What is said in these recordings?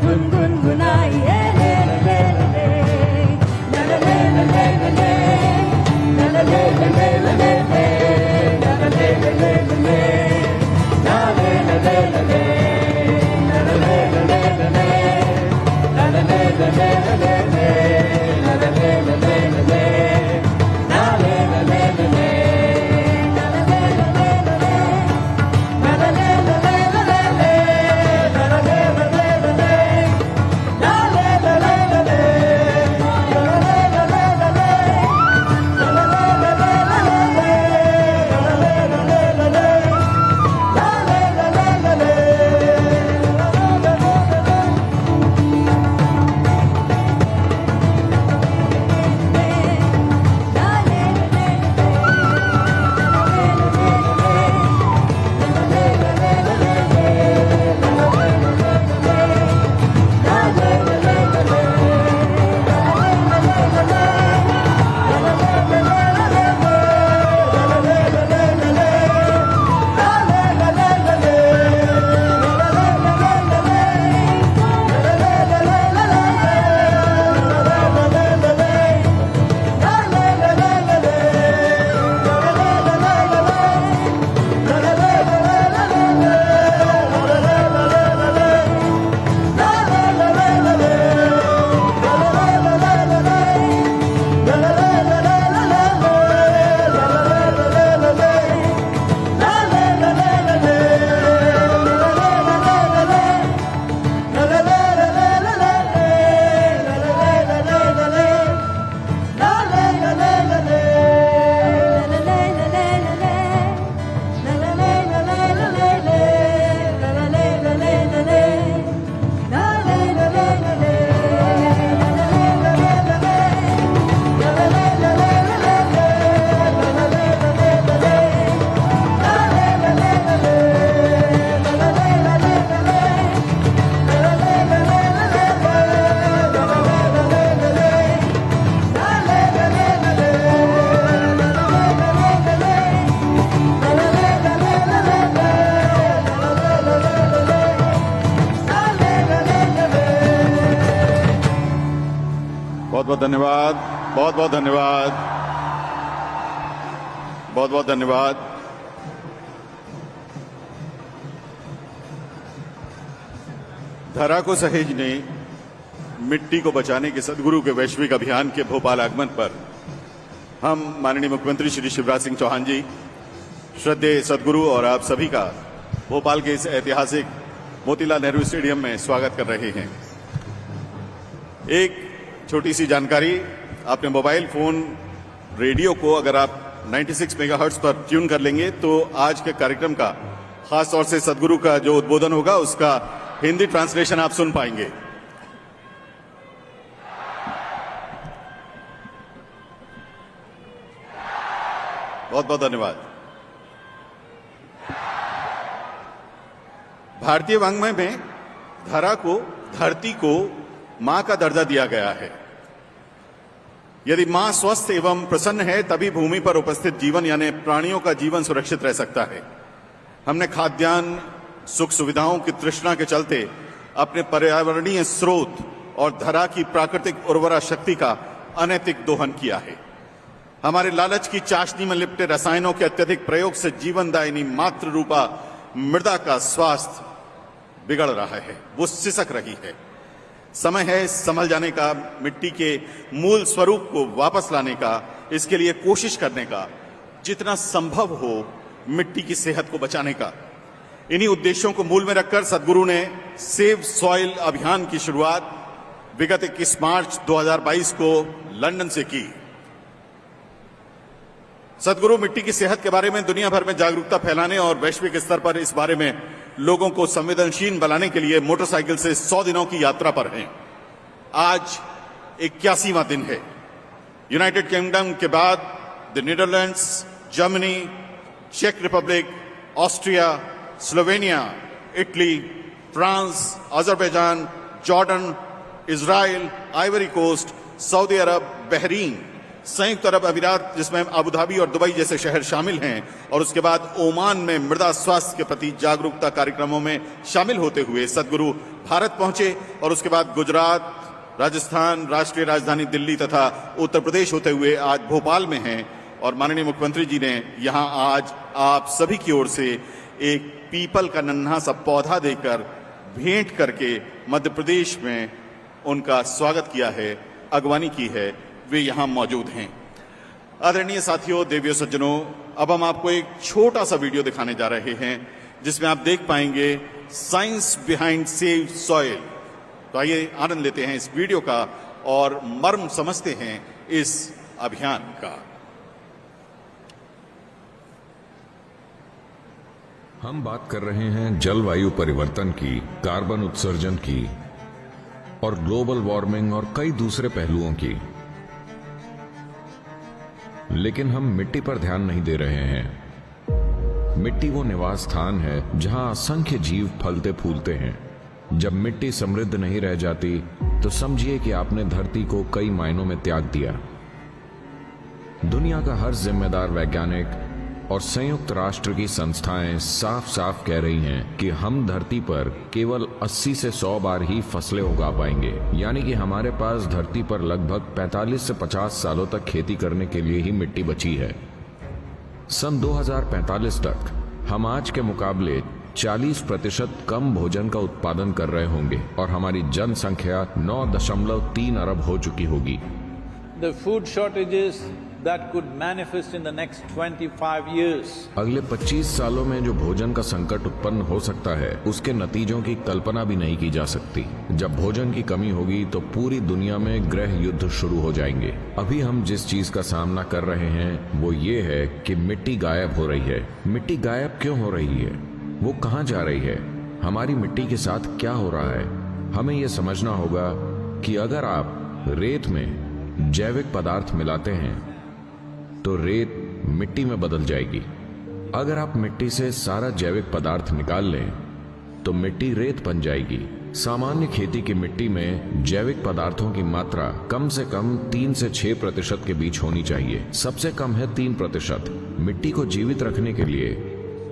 गुनगुनाइए ले ले ले ले ले ले ले ले ले ले ले ले ले ले धन्यवाद, बहुत बहुत धन्यवाद, बहुत बहुत धन्यवाद। धरा को सहेजने, मिट्टी को बचाने के सदगुरु के वैश्विक अभियान के भोपाल आगमन पर हम माननीय मुख्यमंत्री श्री शिवराज सिंह चौहान जी, श्रद्धेय सदगुरु और आप सभी का भोपाल के इस ऐतिहासिक मोतीलाल नेहरू स्टेडियम में स्वागत कर रहे हैं। एक छोटी सी जानकारी, आपने मोबाइल फोन रेडियो को अगर आप 96 मेगाहर्ट्ज पर ट्यून कर लेंगे तो आज के कार्यक्रम का, खास तौर से सदगुरु का जो उद्बोधन होगा उसका हिंदी ट्रांसलेशन आप सुन पाएंगे। बहुत बहुत धन्यवाद। भारतीय वाङ्मय में धरा को, धरती को मां का दर्जा दिया गया है। यदि मां स्वस्थ एवं प्रसन्न है तभी भूमि पर उपस्थित जीवन यानी प्राणियों का जीवन सुरक्षित रह सकता है। हमने खाद्यान्न, सुख सुविधाओं की तृष्णा के चलते अपने पर्यावरणीय स्रोत और धरा की प्राकृतिक उर्वरा शक्ति का अनैतिक दोहन किया है। हमारे लालच की चाशनी में लिपटे रसायनों के अत्यधिक प्रयोग से जीवनदायिनी मातृ रूपा मृदा का स्वास्थ्य बिगड़ रहा है, वो सिसक रही है। समय है संभल जाने का, मिट्टी के मूल स्वरूप को वापस लाने का, इसके लिए कोशिश करने का, जितना संभव हो मिट्टी की सेहत को बचाने का। इन्हीं उद्देश्यों को मूल में रखकर सदगुरु ने सेव सॉइल अभियान की शुरुआत विगत 21 मार्च 2022 को लंदन से की। सदगुरु मिट्टी की सेहत के बारे में दुनिया भर में जागरूकता फैलाने और वैश्विक स्तर पर इस बारे में लोगों को संवेदनशील बनाने के लिए मोटरसाइकिल से 100 दिनों की यात्रा पर हैं। आज 81वां दिन है। यूनाइटेड किंगडम के बाद द नीदरलैंड्स, जर्मनी, चेक Republic, Austria, Slovenia, Italy, France, Azerbaijan, Jordan, Israel, Ivory Coast, Saudi Arabia, Bahrain, संयुक्त अरब अमीरात जिसमें अबू धाबी और दुबई जैसे शहर शामिल हैं, और उसके बाद ओमान में मृदा स्वास्थ्य के प्रति जागरूकता कार्यक्रमों में शामिल होते हुए सदगुरु भारत पहुंचे और उसके बाद गुजरात, राजस्थान, राष्ट्रीय राजधानी दिल्ली तथा उत्तर प्रदेश होते हुए आज भोपाल में हैं। और माननीय मुख्यमंत्री जी ने यहां आज आप सभी की ओर से एक पीपल का नन्हा सा पौधा देकर भेंट करके मध्य प्रदेश में उनका स्वागत किया है, अगवानी की है। वे यहां मौजूद हैं। आदरणीय साथियों, देवियों, सज्जनों, अब हम आपको एक छोटा सा वीडियो दिखाने जा रहे हैं जिसमें आप देख पाएंगे साइंस बिहाइंड सेव सॉइल। तो आइए आनंद लेते हैं इस वीडियो का और मर्म समझते हैं इस अभियान का। हम बात कर रहे हैं जलवायु परिवर्तन की, कार्बन उत्सर्जन की और ग्लोबल वार्मिंग और कई दूसरे पहलुओं की, लेकिन हम मिट्टी पर ध्यान नहीं दे रहे हैं। मिट्टी वो निवास स्थान है जहां असंख्य जीव फलते फूलते हैं। जब मिट्टी समृद्ध नहीं रह जाती तो समझिए कि आपने धरती को कई मायनों में त्याग दिया। दुनिया का हर जिम्मेदार वैज्ञानिक और संयुक्त राष्ट्र की संस्थाएं साफ साफ कह रही हैं कि हम धरती पर केवल 80 से 100 बार ही फसलें उगा पाएंगे, यानी कि हमारे पास धरती पर लगभग 45 से 50 सालों तक खेती करने के लिए ही मिट्टी बची है। सन 2045 तक हम आज के मुकाबले 40% कम भोजन का उत्पादन कर रहे होंगे और हमारी जनसंख्या 9.3 अरब हो चुकी होगी। The food shortages that could manifest in the next 25 years. अगले 25 सालों में जो भोजन का संकट उत्पन्न हो सकता है उसके नतीजों की कल्पना भी नहीं की जा सकती। जब भोजन की कमी होगी तो पूरी दुनिया में गृह युद्ध शुरू हो जाएंगे। अभी हम जिस चीज का सामना कर रहे हैं वो ये है कि मिट्टी गायब हो रही है। मिट्टी गायब क्यों हो रही है? वो कहाँ जा रही है? हमारी मिट्टी के साथ क्या हो रहा है? हमें ये समझना होगा कि अगर आप रेत में जैविक पदार्थ मिलाते हैं तो रेत मिट्टी में बदल जाएगी। अगर आप मिट्टी से सारा जैविक पदार्थ निकाल लें तो मिट्टी रेत बन जाएगी। सामान्य खेती की मिट्टी में जैविक पदार्थों की मात्रा कम से कम 3 से 6% के बीच होनी चाहिए। सबसे कम है 3%। मिट्टी को जीवित रखने के लिए,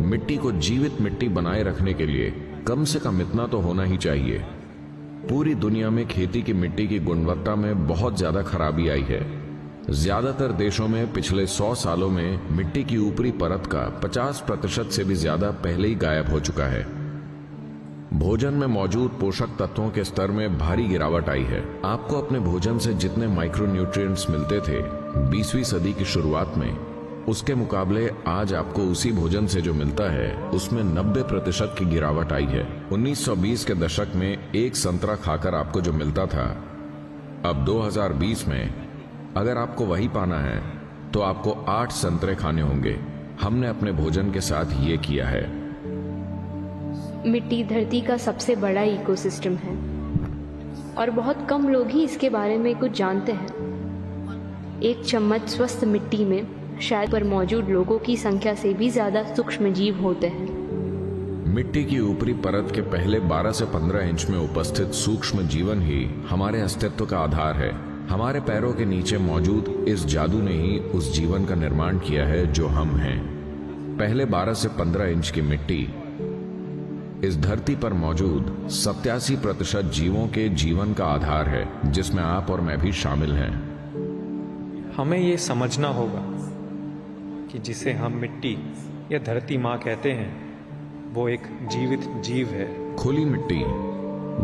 मिट्टी को जीवित मिट्टी बनाए रखने के लिए कम से कम इतना तो होना ही चाहिए। पूरी दुनिया में खेती की मिट्टी की गुणवत्ता में बहुत ज्यादा खराबी आई है। ज्यादातर देशों में पिछले 100 सालों में मिट्टी की ऊपरी परत का 50% से भी ज्यादा पहले ही गायब हो चुका है। भोजन में मौजूद पोषक तत्वों के स्तर में भारी गिरावट आई है। आपको अपने भोजन से जितने माइक्रोन्यूट्रिएंट्स मिलते थे 20वीं सदी की शुरुआत में, उसके मुकाबले आज आपको उसी भोजन से जो मिलता है उसमें 90% की गिरावट आई है। 1920 के दशक में एक संतरा खाकर आपको जो मिलता था, अब 2020 में अगर आपको वही पाना है तो आपको 8 संतरे खाने होंगे। हमने अपने भोजन के साथ ये किया है। मिट्टी धरती का सबसे बड़ा इकोसिस्टम है और बहुत कम लोग ही इसके बारे में कुछ जानते हैं। एक चम्मच स्वस्थ मिट्टी में शायद पर मौजूद लोगों की संख्या से भी ज्यादा सूक्ष्म जीव होते हैं। मिट्टी की ऊपरी परत के पहले 12 से 15 इंच में उपस्थित सूक्ष्म जीवन ही हमारे अस्तित्व का आधार है। हमारे पैरों के नीचे मौजूद इस जादू ने ही उस जीवन का निर्माण किया है जो हम हैं। पहले 12 से 15 इंच की मिट्टी इस धरती पर मौजूद 87% जीवों के जीवन का आधार है, जिसमें आप और मैं भी शामिल हैं। हमें ये समझना होगा कि जिसे हम मिट्टी या धरती माँ कहते हैं वो एक जीवित जीव है। खुली मिट्टी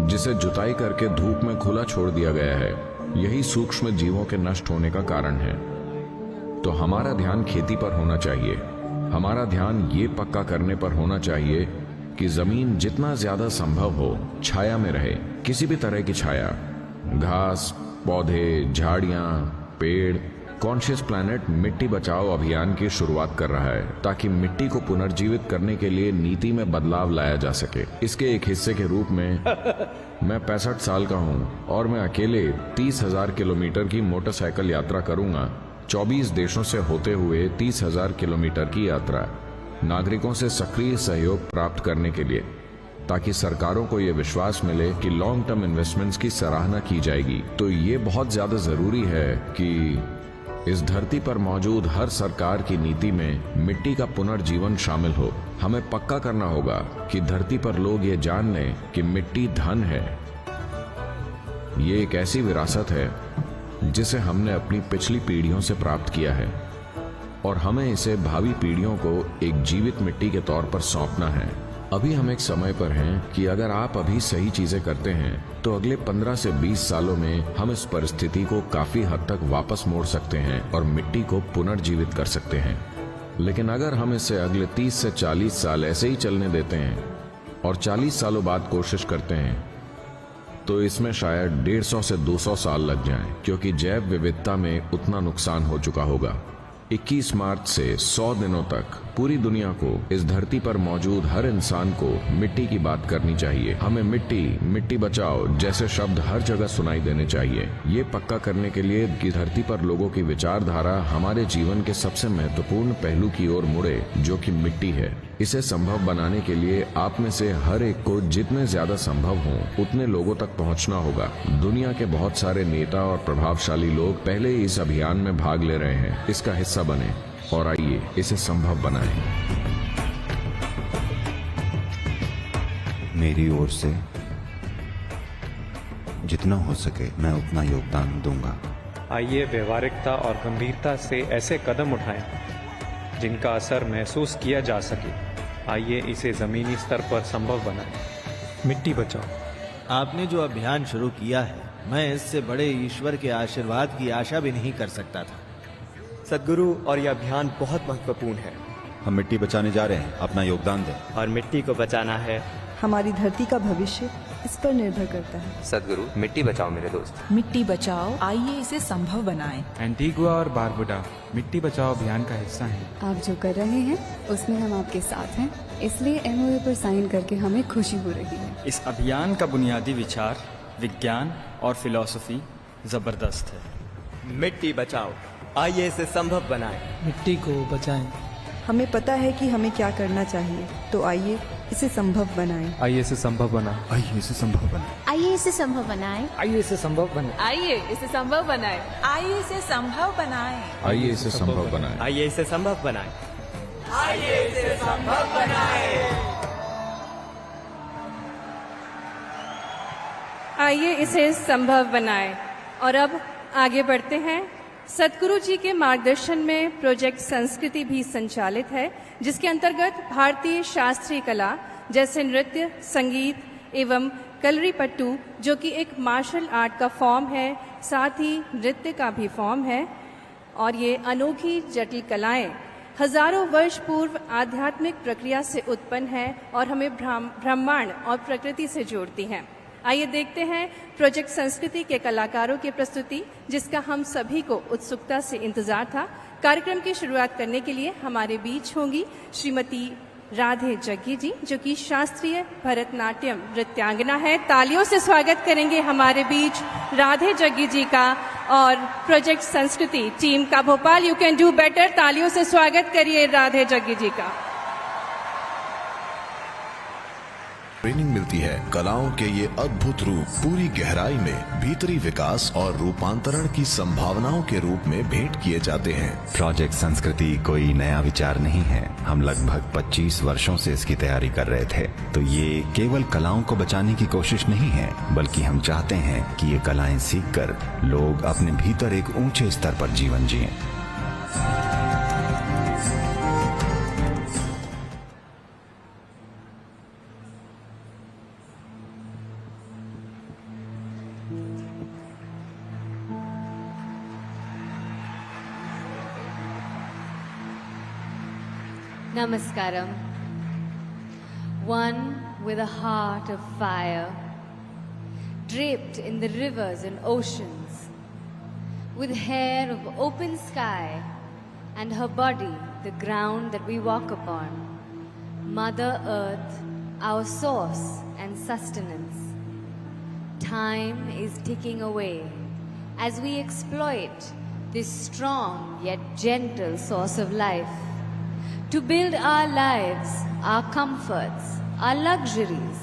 जिसे जुताई करके धूप में खुला छोड़ दिया गया है, यही सूक्ष्म जीवों के नष्ट होने का कारण है। तो हमारा ध्यान खेती पर होना चाहिए। हमारा ध्यान ये पक्का करने पर होना चाहिए कि जमीन जितना ज्यादा संभव हो छाया में रहे। किसी भी तरह की छाया, घास, पौधे, झाड़ियां, पेड़। कॉन्शियस प्लैनेट मिट्टी बचाओ अभियान की शुरुआत कर रहा है ताकि मिट्टी को पुनर्जीवित करने के लिए नीति में बदलाव लाया जा सके। इसके एक हिस्से के रूप में मैं 65 साल का हूं और मैं अकेले 30,000 किलोमीटर की मोटरसाइकिल यात्रा करूंगा। 24 देशों से होते हुए 30,000 किलोमीटर की यात्रा नागरिकों से सक्रिय सहयोग प्राप्त करने के लिए, ताकि सरकारों को यह विश्वास मिले कि लॉन्ग टर्म इन्वेस्टमेंट्स की सराहना की जाएगी। तो ये बहुत ज्यादा जरूरी है कि इस धरती पर मौजूद हर सरकार की नीति में मिट्टी का पुनर्जीवन शामिल हो। हमें पक्का करना होगा कि धरती पर लोग ये जान लें कि मिट्टी धन है। ये एक ऐसी विरासत है जिसे हमने अपनी पिछली पीढ़ियों से प्राप्त किया है और हमें इसे भावी पीढ़ियों को एक जीवित मिट्टी के तौर पर सौंपना है। अभी हम एक समय पर हैं कि अगर आप अभी सही चीजें करते हैं तो अगले 15 से 20 सालों में हम इस परिस्थिति को काफी हद तक वापस मोड़ सकते हैं और मिट्टी को पुनर्जीवित कर सकते हैं। लेकिन अगर हम इसे अगले 30 से 40 साल ऐसे ही चलने देते हैं और 40 सालों बाद कोशिश करते हैं तो इसमें शायद 150 से 200 साल लग जाएं, क्योंकि जैव विविधता में उतना नुकसान हो चुका होगा। 21 मार्च से 100 दिनों तक पूरी दुनिया को इस धरती पर मौजूद हर इंसान को मिट्टी की बात करनी चाहिए। हमें मिट्टी, मिट्टी बचाओ जैसे शब्द हर जगह सुनाई देने चाहिए। ये पक्का करने के लिए कि धरती पर लोगों की विचारधारा हमारे जीवन के सबसे महत्वपूर्ण पहलू की ओर मुड़े, जो कि मिट्टी है। इसे संभव बनाने के लिए आप में से हर एक को जितने ज्यादा संभव हो उतने लोगों तक पहुंचना होगा। दुनिया के बहुत सारे नेता और प्रभावशाली लोग पहले ही इस अभियान में भाग ले रहे हैं। इसका हिस्सा बने और आइए इसे संभव बनाएं। मेरी ओर से जितना हो सके मैं उतना योगदान दूंगा। आइए व्यवहारिकता और गंभीरता से ऐसे कदम उठाएं जिनका असर महसूस किया जा सके। आइए इसे ज़मीनी स्तर पर संभव बनाएं। मिट्टी बचाओ। आपने जो अभियान शुरू किया है, मैं इससे बड़े ईश्वर के आशीर्वाद की आशा भी नहीं कर सकता था। सद्गुरु, और यह अभियान बहुत महत्वपूर्ण है। हम मिट्टी बचाने जा रहे हैं, अपना योगदान दें। और मिट्टी को बचाना है। हमारी धरती का भविष्य इस पर निर्भर करता है। सद्गुरु, मिट्टी बचाओ मेरे दोस्त। मिट्टी बचाओ, आइए इसे संभव बनाएं। एंटीगुआ और बारबुडा मिट्टी बचाओ अभियान का हिस्सा हैं। आप जो कर रहे हैं उसमें हम आपके साथ हैं, इसलिए MOU पर साइन करके हमें खुशी हो रही है। इस अभियान का बुनियादी विचार, विज्ञान और फिलॉसफी जबरदस्त है। मिट्टी बचाओ, आइए इसे संभव बनाएं। मिट्टी को बचाएं। हमें पता है कि हमें क्या करना चाहिए, तो आइए इसे संभव बनाएं। आइए इसे संभव बनाएं। आइए इसे संभव बनाएं। आइए इसे संभव बनाएं। आइए इसे संभव बनाएं। आइए इसे संभव बनाएं। आइए इसे संभव बनाएं। आइए इसे संभव बनाएं। आइए इसे संभव बनाएं। आइए इसे संभव बनाएं। आइए इसे संभव बनाएं। और अब आगे बढ़ते हैं। सद्गुरु जी के मार्गदर्शन में प्रोजेक्ट संस्कृति भी संचालित है, जिसके अंतर्गत भारतीय शास्त्रीय कला जैसे नृत्य, संगीत एवं कलरीपट्टू, जो कि एक मार्शल आर्ट का फॉर्म है, साथ ही नृत्य का भी फॉर्म है। और ये अनोखी जटिल कलाएं हजारों वर्ष पूर्व आध्यात्मिक प्रक्रिया से उत्पन्न है और हमें ब्रह्मांड और प्रकृति से जोड़ती हैं। आइए देखते हैं प्रोजेक्ट संस्कृति के कलाकारों की प्रस्तुति, जिसका हम सभी को उत्सुकता से इंतजार था। कार्यक्रम की शुरुआत करने के लिए हमारे बीच होंगी श्रीमती राधे जग्गी जी, जो कि शास्त्रीय भरतनाट्यम नृत्यांगना है। तालियों से स्वागत करेंगे हमारे बीच राधे जग्गी जी का और प्रोजेक्ट संस्कृति टीम का Bhopal you can do better. तालियों से स्वागत करिए राधे जग्गी जी का। ट्रेनिंग मिलती है कलाओं के ये अद्भुत रूप पूरी गहराई में भीतरी विकास और रूपांतरण की संभावनाओं के रूप में भेंट किए जाते हैं। प्रोजेक्ट संस्कृति कोई नया विचार नहीं है। हम लगभग 25 वर्षों से इसकी तैयारी कर रहे थे। तो ये केवल कलाओं को बचाने की कोशिश नहीं है, बल्कि हम चाहते हैं कि ये कलाएं सीखकर लोग अपने भीतर एक ऊंचे स्तर पर जीवन जिएं। Namaskaram. One with a heart of fire, draped in the rivers and oceans, with hair of open sky and her body the ground that we walk upon, Mother Earth, our source and sustenance. Time is ticking away as we exploit this strong yet gentle source of life to build our lives, our comforts, our luxuries.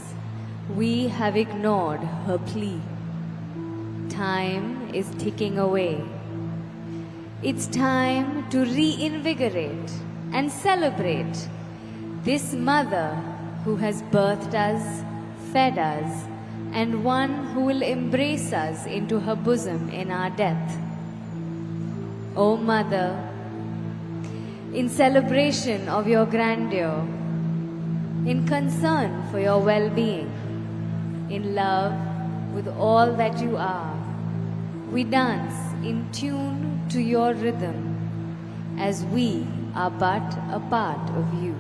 We have ignored her plea. Time is ticking away. It's time to reinvigorate and celebrate this mother who has birthed us, fed us, and one who will embrace us into her bosom in our death. O Mother, in celebration of your grandeur, in concern for your well-being, in love with all that you are, we dance in tune to your rhythm as we are but a part of you.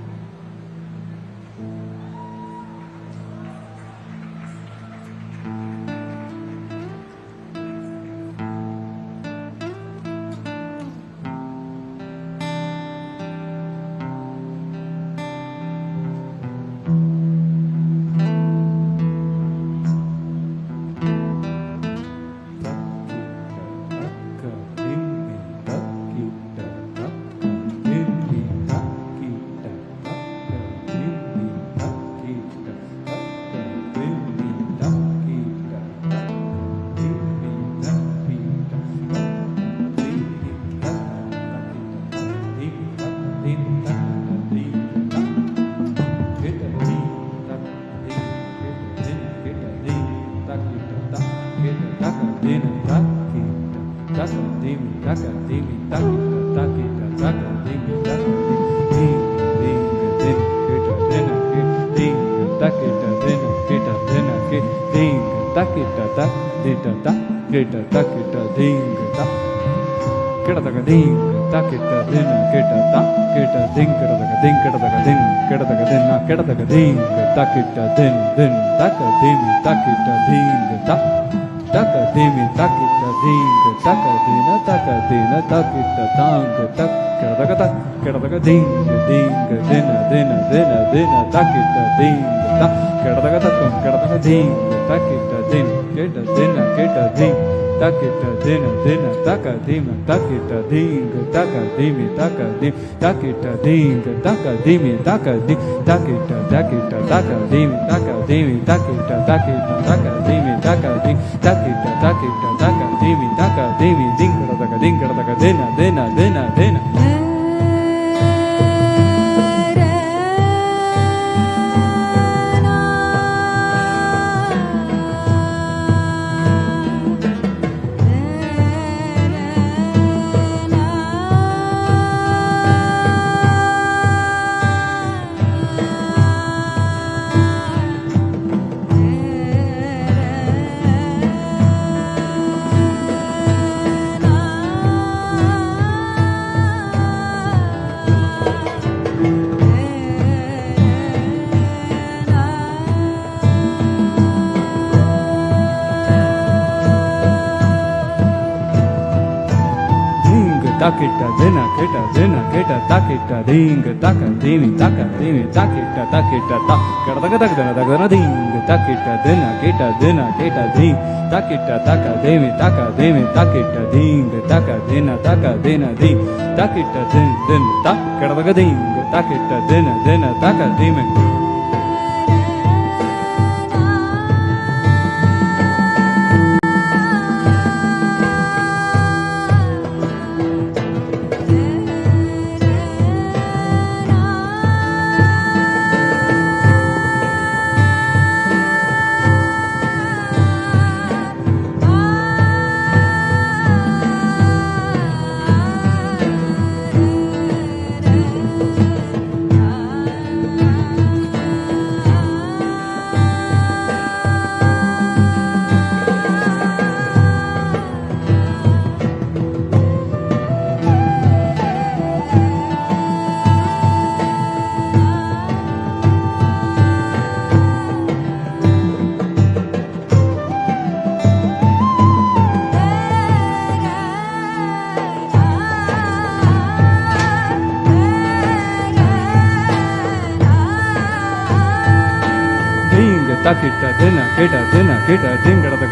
takita dena kita dingada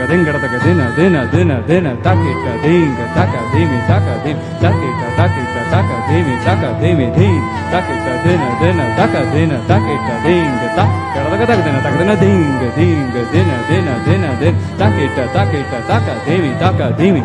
dena takita dinga taka dimi taka dim takita dimi taka dimi dim takita dena taka dena takita dinga taka dena dinga den takita taka dimi taka dimi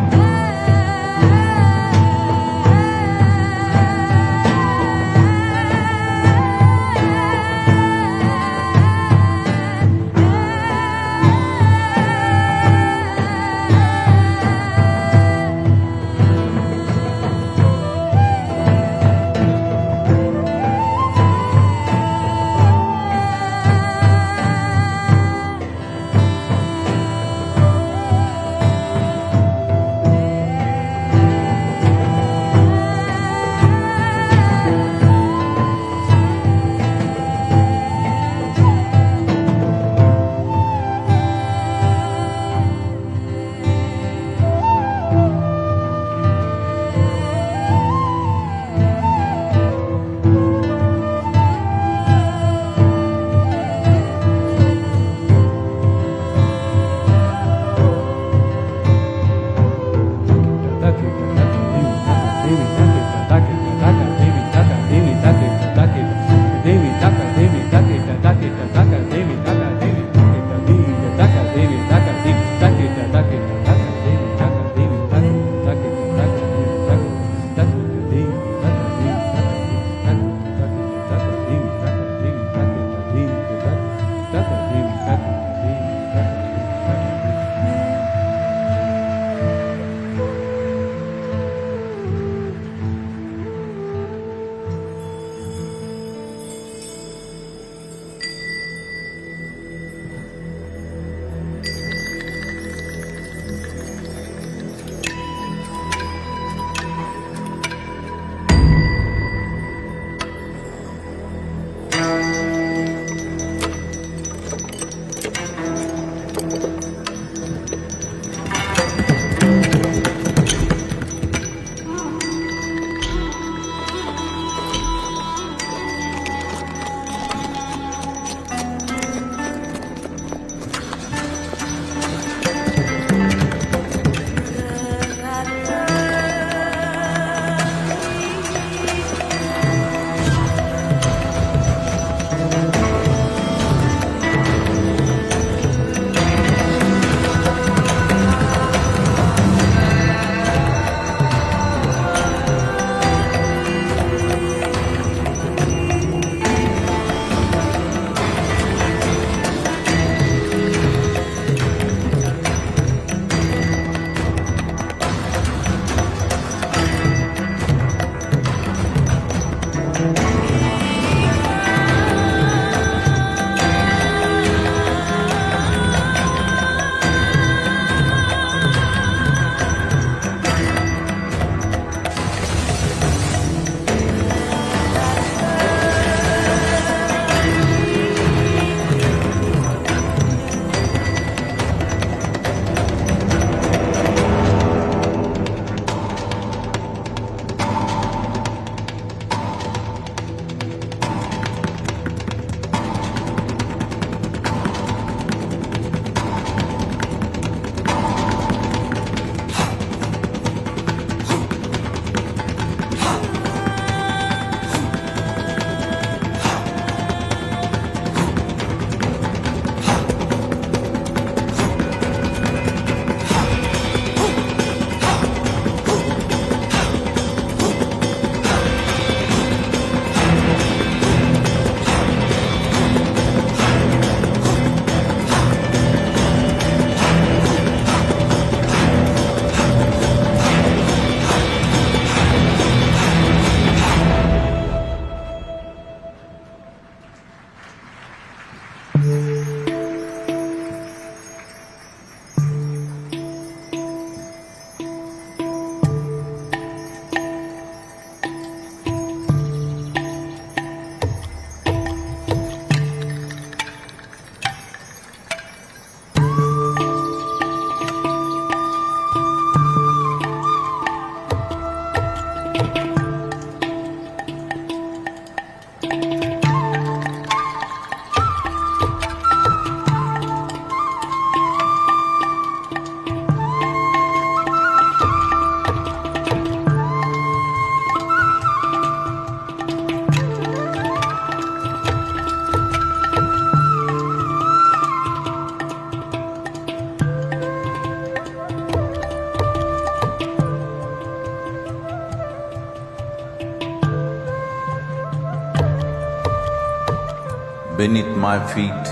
Beneath my feet,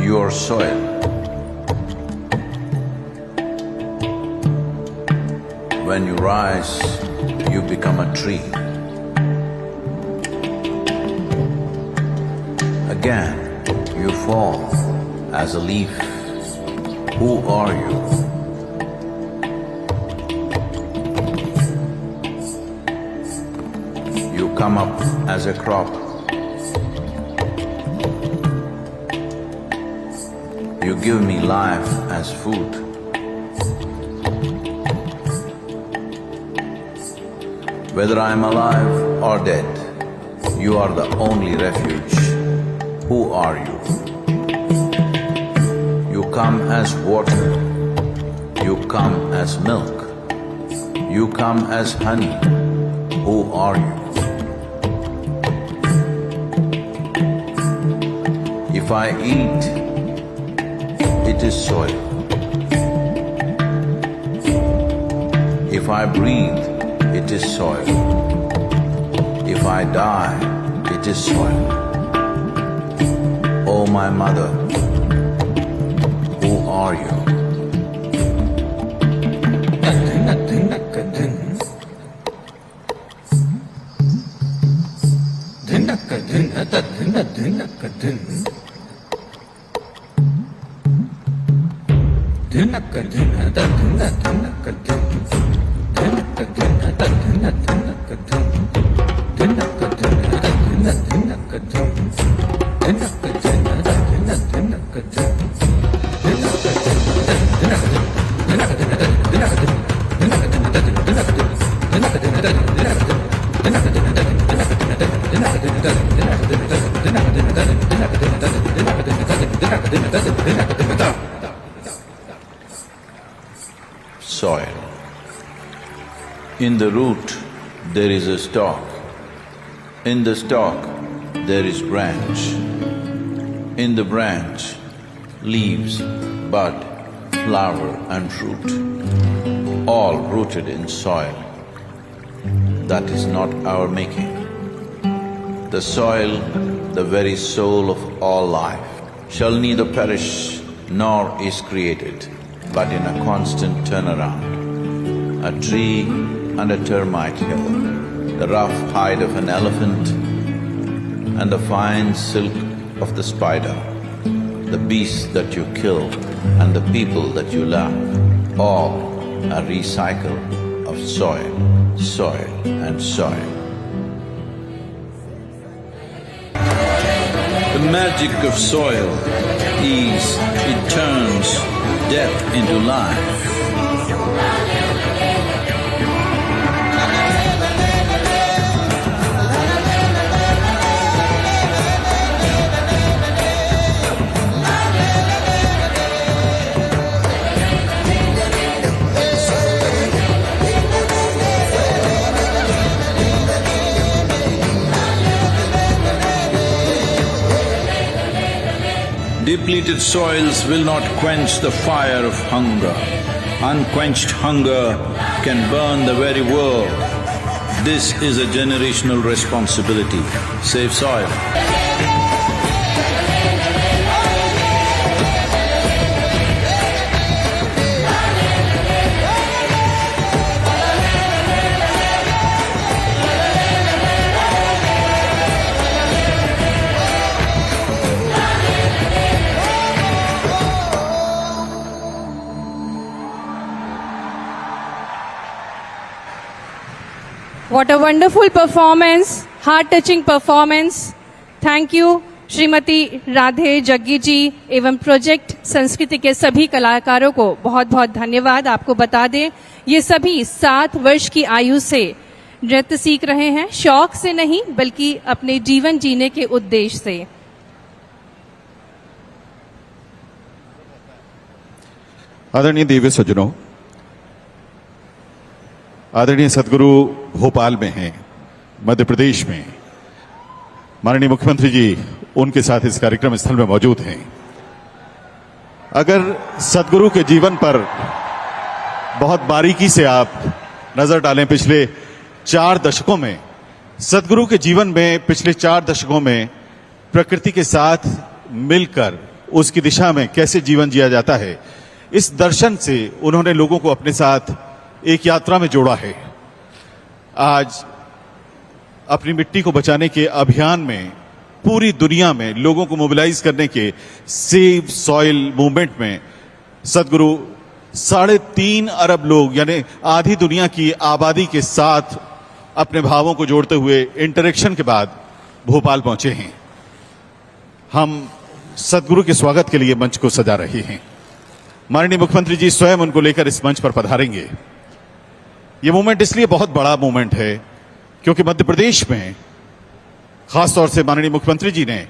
your soil. When you rise, you become a tree. Again, you fall as a leaf. Who are you? You come up as a crop. You give me life as food. Whether I am alive or dead, you are the only refuge. Who are you? You come as water. You come as milk. You come as honey. Who are you? If I eat, it is soil. If I breathe, it is soil. If I die, it is soil. Oh, my mother, who are you? Soil. In the root, there is a stalk. In the stalk, there is branch. In the branch, leaves, bud, flower and fruit, all rooted in soil. That is not our making. The soil, the very soul of all life, shall neither perish nor is created, but in a constant turnaround. A tree and a termite hill, the rough hide of an elephant and the fine silk of the spider, the beasts that you kill and the people that you love, all a recycle of soil, soil and soil. The magic of soil is it turns death into life. Depleted soils will not quench the fire of hunger. Unquenched hunger can burn the very world. This is a generational responsibility. Save soil. What a wonderful performance, heart-touching performance. Thank you, Shrimati Radhe Jaggi जी एवं project संस्कृति के सभी कलाकारों को बहुत बहुत धन्यवाद। आपको बता दें, ये सभी 7 वर्ष की आयु से नृत्य सीख रहे हैं, शौक से नहीं बल्कि अपने जीवन जीने के उद्देश्य से। आदरणीय दिव्य सज्जनों, आदरणीय सदगुरु भोपाल में हैं, मध्य प्रदेश में। माननीय मुख्यमंत्री जी उनके साथ इस कार्यक्रम स्थल में मौजूद हैं। अगर सदगुरु के जीवन पर बहुत बारीकी से आप नजर डालें, पिछले 4 दशकों में सदगुरु के जीवन में पिछले 4 दशकों में प्रकृति के साथ मिलकर उसकी दिशा में कैसे जीवन जिया जाता है, इस दर्शन से उन्होंने लोगों को अपने साथ एक यात्रा में जोड़ा है। आज अपनी मिट्टी को बचाने के अभियान में पूरी दुनिया में लोगों को मोबिलाइज करने के सेव सॉइल मूवमेंट में सदगुरु 3.5 अरब लोग यानी आधी दुनिया की आबादी के साथ अपने भावों को जोड़ते हुए इंटरेक्शन के बाद भोपाल पहुंचे हैं। हम सदगुरु के स्वागत के लिए मंच को सजा रहे हैं। माननीय मुख्यमंत्री जी स्वयं उनको लेकर इस मंच पर पधारेंगे। ये मूवमेंट इसलिए बहुत बड़ा मूवमेंट है क्योंकि मध्य प्रदेश में खासतौर से माननीय मुख्यमंत्री जी ने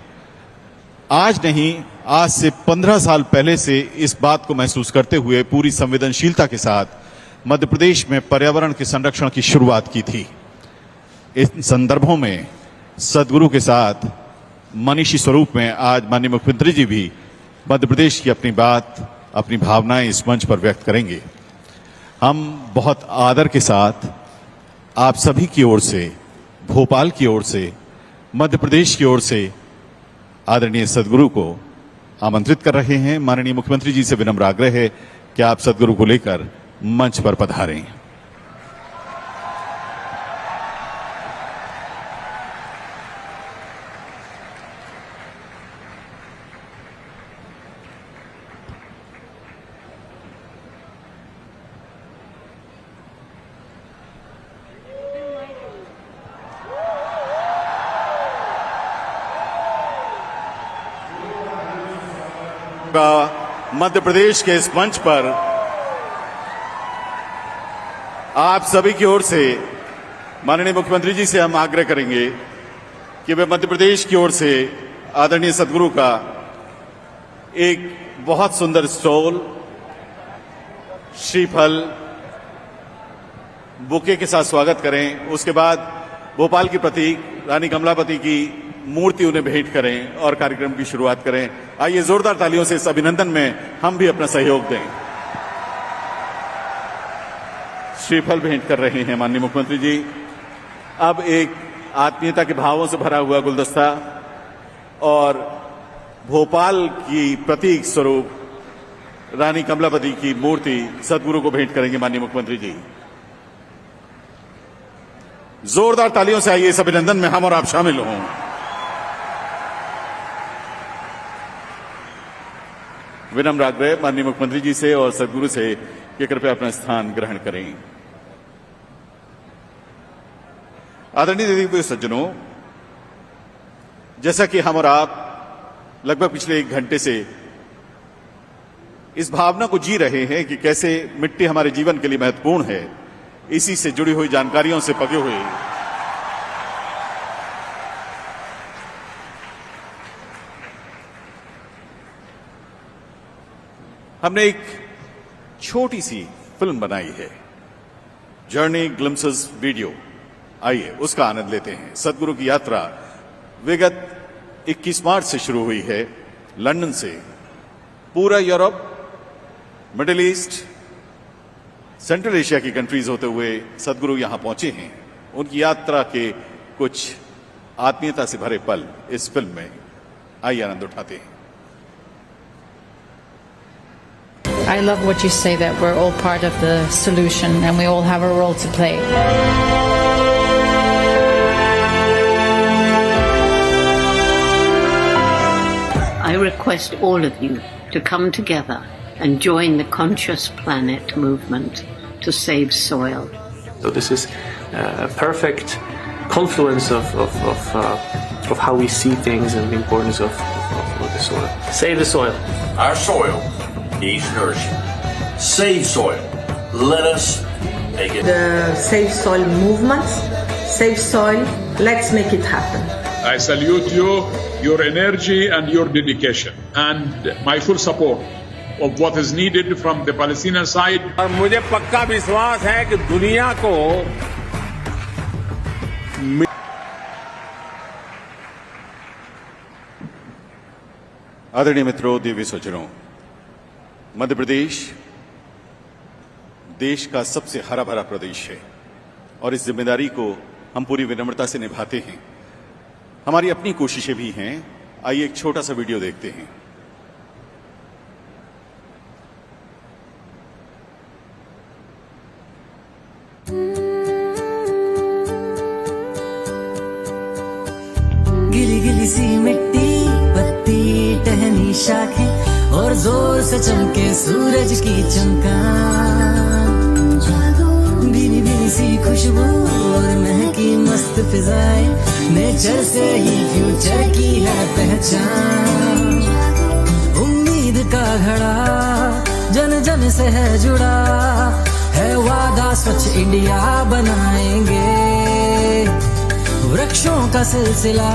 आज नहीं, आज से 15 साल पहले से इस बात को महसूस करते हुए पूरी संवेदनशीलता के साथ मध्य प्रदेश में पर्यावरण के संरक्षण की शुरुआत की थी। इन संदर्भों में सदगुरु के साथ मनीषी स्वरूप में आज माननीय मुख्यमंत्री जी भी मध्य प्रदेश की अपनी बात, अपनी भावनाएं इस मंच पर व्यक्त करेंगे। हम बहुत आदर के साथ आप सभी की ओर से, भोपाल की ओर से, मध्य प्रदेश की ओर से आदरणीय सदगुरु को आमंत्रित कर रहे हैं। माननीय मुख्यमंत्री जी से विनम्र आग्रह है कि आप सदगुरु को लेकर मंच पर पधारें। मध्य प्रदेश के इस मंच पर आप सभी की ओर से माननीय मुख्यमंत्री जी से हम आग्रह करेंगे कि वे मध्य प्रदेश की ओर से आदरणीय सदगुरु का एक बहुत सुंदर स्टॉल, श्रीफल, बुके के साथ स्वागत करें। उसके बाद भोपाल की प्रतीक रानी कमलापति की मूर्ति उन्हें भेंट करें और कार्यक्रम की शुरुआत करें। आइए जोरदार तालियों से इस अभिनंदन में हम भी अपना सहयोग दें। श्रीफल भेंट कर रहे हैं माननीय मुख्यमंत्री जी। अब एक आत्मीयता के भावों से भरा हुआ गुलदस्ता और भोपाल की प्रतीक स्वरूप रानी कमलापति की मूर्ति सदगुरु को भेंट करेंगे माननीय मुख्यमंत्री जी। जोरदार तालियों से आइए इस अभिनंदन में हम और आप शामिल हों। विनम्र आग्रह माननीय मुख्यमंत्री जी से और सदगुरु से कि कृपया अपना स्थान ग्रहण करें। आदरणीय दीदी सज्जनों, जैसा कि हम और आप लगभग पिछले 1 घंटे से इस भावना को जी रहे हैं कि कैसे मिट्टी हमारे जीवन के लिए महत्वपूर्ण है, इसी से जुड़ी हुई जानकारियों से पगे हुए हमने एक छोटी सी फिल्म बनाई है, जर्नी ग्लिम्पसेस वीडियो। आइए उसका आनंद लेते हैं। सदगुरु की यात्रा विगत 21 मार्च से शुरू हुई है। लंदन से पूरा Europe, middle east, central Asia की कंट्रीज होते हुए सदगुरु यहां पहुंचे हैं। उनकी यात्रा के कुछ आत्मीयता से भरे पल इस फिल्म में आइए आनंद उठाते हैं। I love what you say, that we're all part of the solution and we all have a role to play. I request all of you to come together and join the Conscious Planet movement to save soil. So this is a perfect confluence of how we see things and the importance of the soil. Save the soil. Our soil needs nourishment. Save soil. Let us make it. The Save Soil movements. Save soil. Let's make it happen. I salute you, your energy and your dedication, and my full support of what is needed from the Palestinian side. और मुझे पक्का विश्वास है कि दुनिया को आदरणीय मित्रों, दिव्य सज्जनों, मध्य प्रदेश देश का सबसे हरा भरा प्रदेश है और इस जिम्मेदारी को हम पूरी विनम्रता से निभाते हैं। हमारी अपनी कोशिशें भी हैं आइए एक छोटा सा वीडियो देखते हैं। गिली गिली सी मिट्टी, पत्ती, टहनी शाखें और जोर से चमके सूरज की चमकान। भीनी भीनी सी खुशबू और महकी मस्त फिजाएं, नेचर से ही फ्यूचर की है पहचान। उम्मीद का घड़ा जन जन से है जुड़ा, है वादा स्वच्छ इंडिया बनाएंगे। वृक्षों का सिलसिला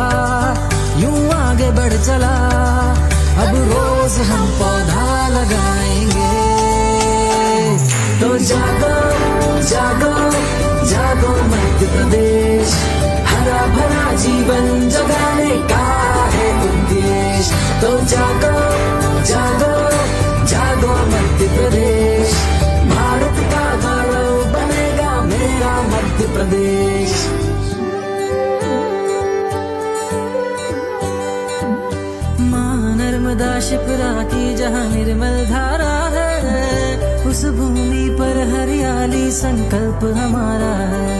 यूं आगे बढ़ चला, अब रोज हम पौधा लगाएंगे। तो जागो जागो जागो मध्य प्रदेश, हरा भरा जीवन जगाने का है उद्देश्य। तो जागो जागो जागो मध्य प्रदेश, भारत का गौरव बनेगा मेरा मध्य प्रदेश। नर्मदा शिप्रा की जहाँ निर्मल धारा है, उस भूमि पर हरियाली संकल्प हमारा है।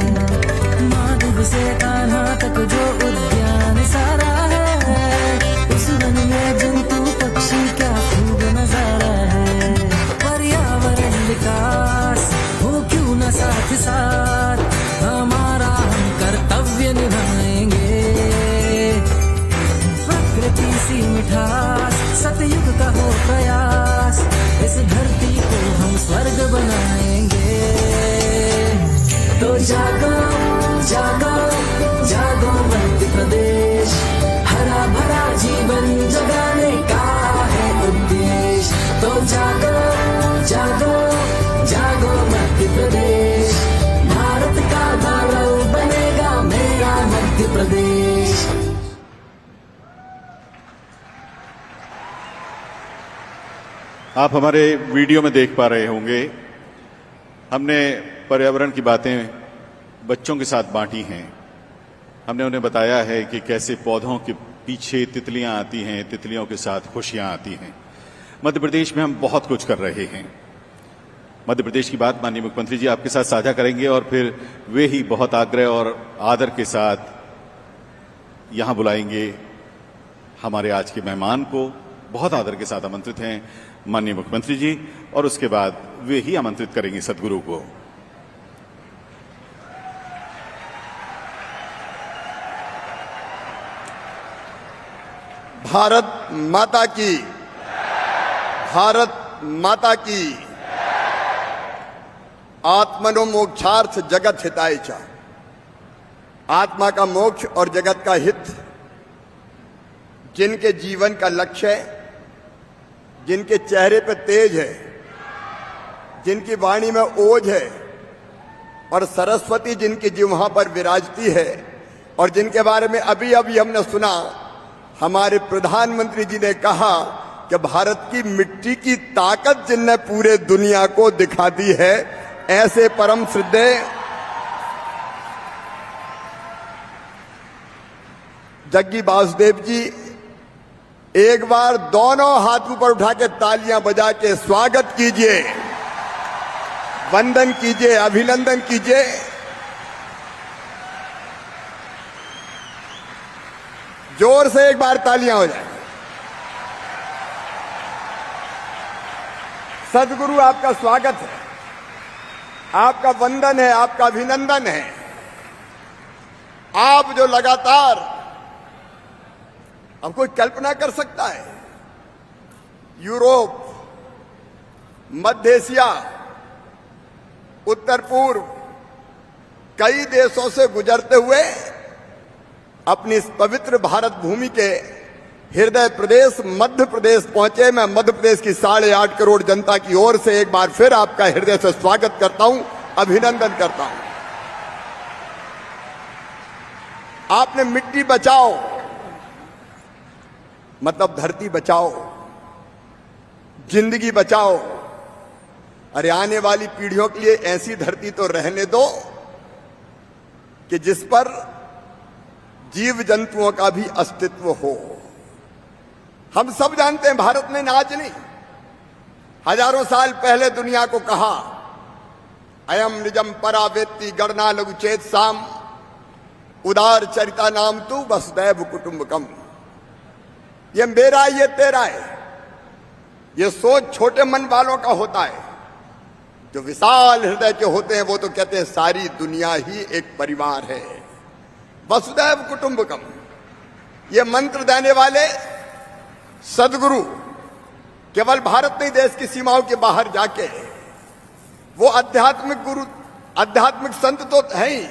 माधव से कान्हा तक जो उद्यान सारा है, उस वन में जंतु पक्षी क्या खूब नजारा है। पर्यावरण विकास हो क्यों न साथ साथ, हमारा हम कर्तव्य निभाएंगे। प्रकृति सी मिठास सतयुग का हो प्रयास, इस धरती को हम स्वर्ग बनाएंगे। तो जागो जागो जागो मध्य प्रदेश, हरा भरा जीवन जगाने का है उद्देश्य। तो जागो जागो जागो मध्य प्रदेश, भारत का गौरव बनेगा मेरा मध्य प्रदेश। आप हमारे वीडियो में देख पा रहे होंगे, हमने पर्यावरण की बातें बच्चों के साथ बांटी हैं। हमने उन्हें बताया है कि कैसे पौधों के पीछे तितलियां आती हैं, तितलियों के साथ खुशियां आती हैं। मध्य प्रदेश में हम बहुत कुछ कर रहे हैं। मध्य प्रदेश की बात माननीय मुख्यमंत्री जी आपके साथ साझा करेंगे और फिर वे ही बहुत आग्रह और आदर के साथ यहां बुलाएंगे हमारे आज के मेहमान को। बहुत आदर के साथ आमंत्रित हैं माननीय मुख्यमंत्री जी, और उसके बाद वे ही आमंत्रित करेंगे सदगुरु को। भारत माता की, भारत माता की। आत्मनो मोक्षार्थ जगत हिताय च, आत्मा का मोक्ष और जगत का हित जिनके जीवन का लक्ष्य है, जिनके चेहरे पे तेज है, जिनकी वाणी में ओज है और सरस्वती जिनकी जिह्वा पर विराजती है, और जिनके बारे में अभी अभी हमने सुना, हमारे प्रधानमंत्री जी ने कहा कि भारत की मिट्टी की ताकत जिनने पूरे दुनिया को दिखा दी है, ऐसे परम श्रद्धेय जग्गी वासुदेव जी, एक बार दोनों हाथ ऊपर उठा के तालियां बजा के स्वागत कीजिए, वंदन कीजिए, अभिनंदन कीजिए। जोर से एक बार तालियां हो जाए। सदगुरु आपका स्वागत है, आपका वंदन है, आपका अभिनंदन है। आप जो लगातार, हम कोई कल्पना कर सकता है, यूरोप, मध्य एशिया, उत्तर पूर्व, कई देशों से गुजरते हुए अपनी इस पवित्र भारत भूमि के हृदय प्रदेश मध्य प्रदेश पहुंचे। मैं मध्य प्रदेश की 8.5 करोड़ जनता की ओर से एक बार फिर आपका हृदय से स्वागत करता हूं, अभिनंदन करता हूं। आपने मिट्टी बचाओ मतलब धरती बचाओ, जिंदगी बचाओ। अरे आने वाली पीढ़ियों के लिए ऐसी धरती तो रहने दो कि जिस पर जीव जंतुओं का भी अस्तित्व हो। हम सब जानते हैं भारत ने आज नहीं, हजारों साल पहले दुनिया को कहा, अयम निजम परावेत्ति गणना लघु चेत साम उदार चरिता नाम तू वसुदैव कुटुंबकम। ये मेरा ये तेरा है, ये सोच छोटे मन वालों का होता है। जो विशाल हृदय के होते हैं वो तो कहते हैं सारी दुनिया ही एक परिवार है, वसुदैव कुटुंबकम। ये मंत्र देने वाले सदगुरु केवल भारत नहीं, देश की सीमाओं के बाहर जाके वो आध्यात्मिक गुरु, आध्यात्मिक संत तो है ही,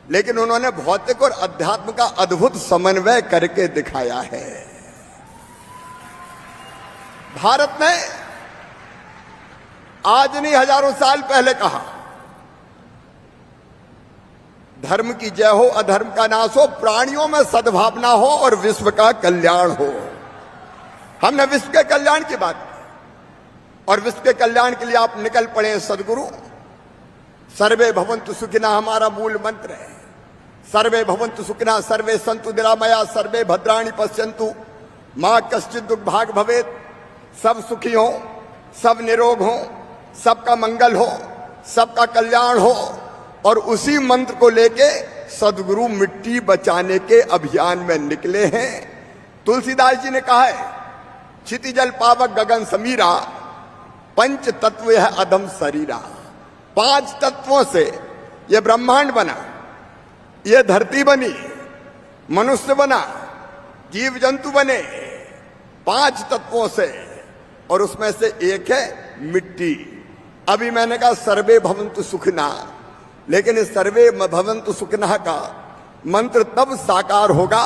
लेकिन उन्होंने भौतिक और अध्यात्म का अद्भुत समन्वय करके दिखाया है। भारत ने आज नहीं हजारों साल पहले कहा, धर्म की जय हो, अधर्म का नाश हो, प्राणियों में सद्भावना हो और विश्व का कल्याण हो। हमने विश्व के कल्याण की बात की और विश्व के कल्याण के लिए आप निकल पड़े सदगुरु। सर्वे भवन्तु सुखिना हमारा मूल मंत्र है। सर्वे भवन्तु सुखिना, सर्वे सन्तु निरामया, सर्वे भद्राणि पश्यन्तु मां कश्चित् दुर्भाग् भवेत्। सब सुखी हो, सब निरोग हो, सबका मंगल हो, सबका कल्याण हो। और उसी मंत्र को लेके सदगुरु मिट्टी बचाने के अभियान में निकले हैं। तुलसीदास जी ने कहा है, क्षिति जल पावक गगन समीरा, पंच तत्व है अधम शरीरा। 5 तत्वों से ये ब्रह्मांड बना, ये धरती बनी, मनुष्य बना, जीव जंतु बने, 5 तत्वों से, और उसमें से एक है मिट्टी। अभी मैंने कहा सर्वे भवन्तु सुखिना, लेकिन इस सर्वे भवन्तु सुखिना का मंत्र तब साकार होगा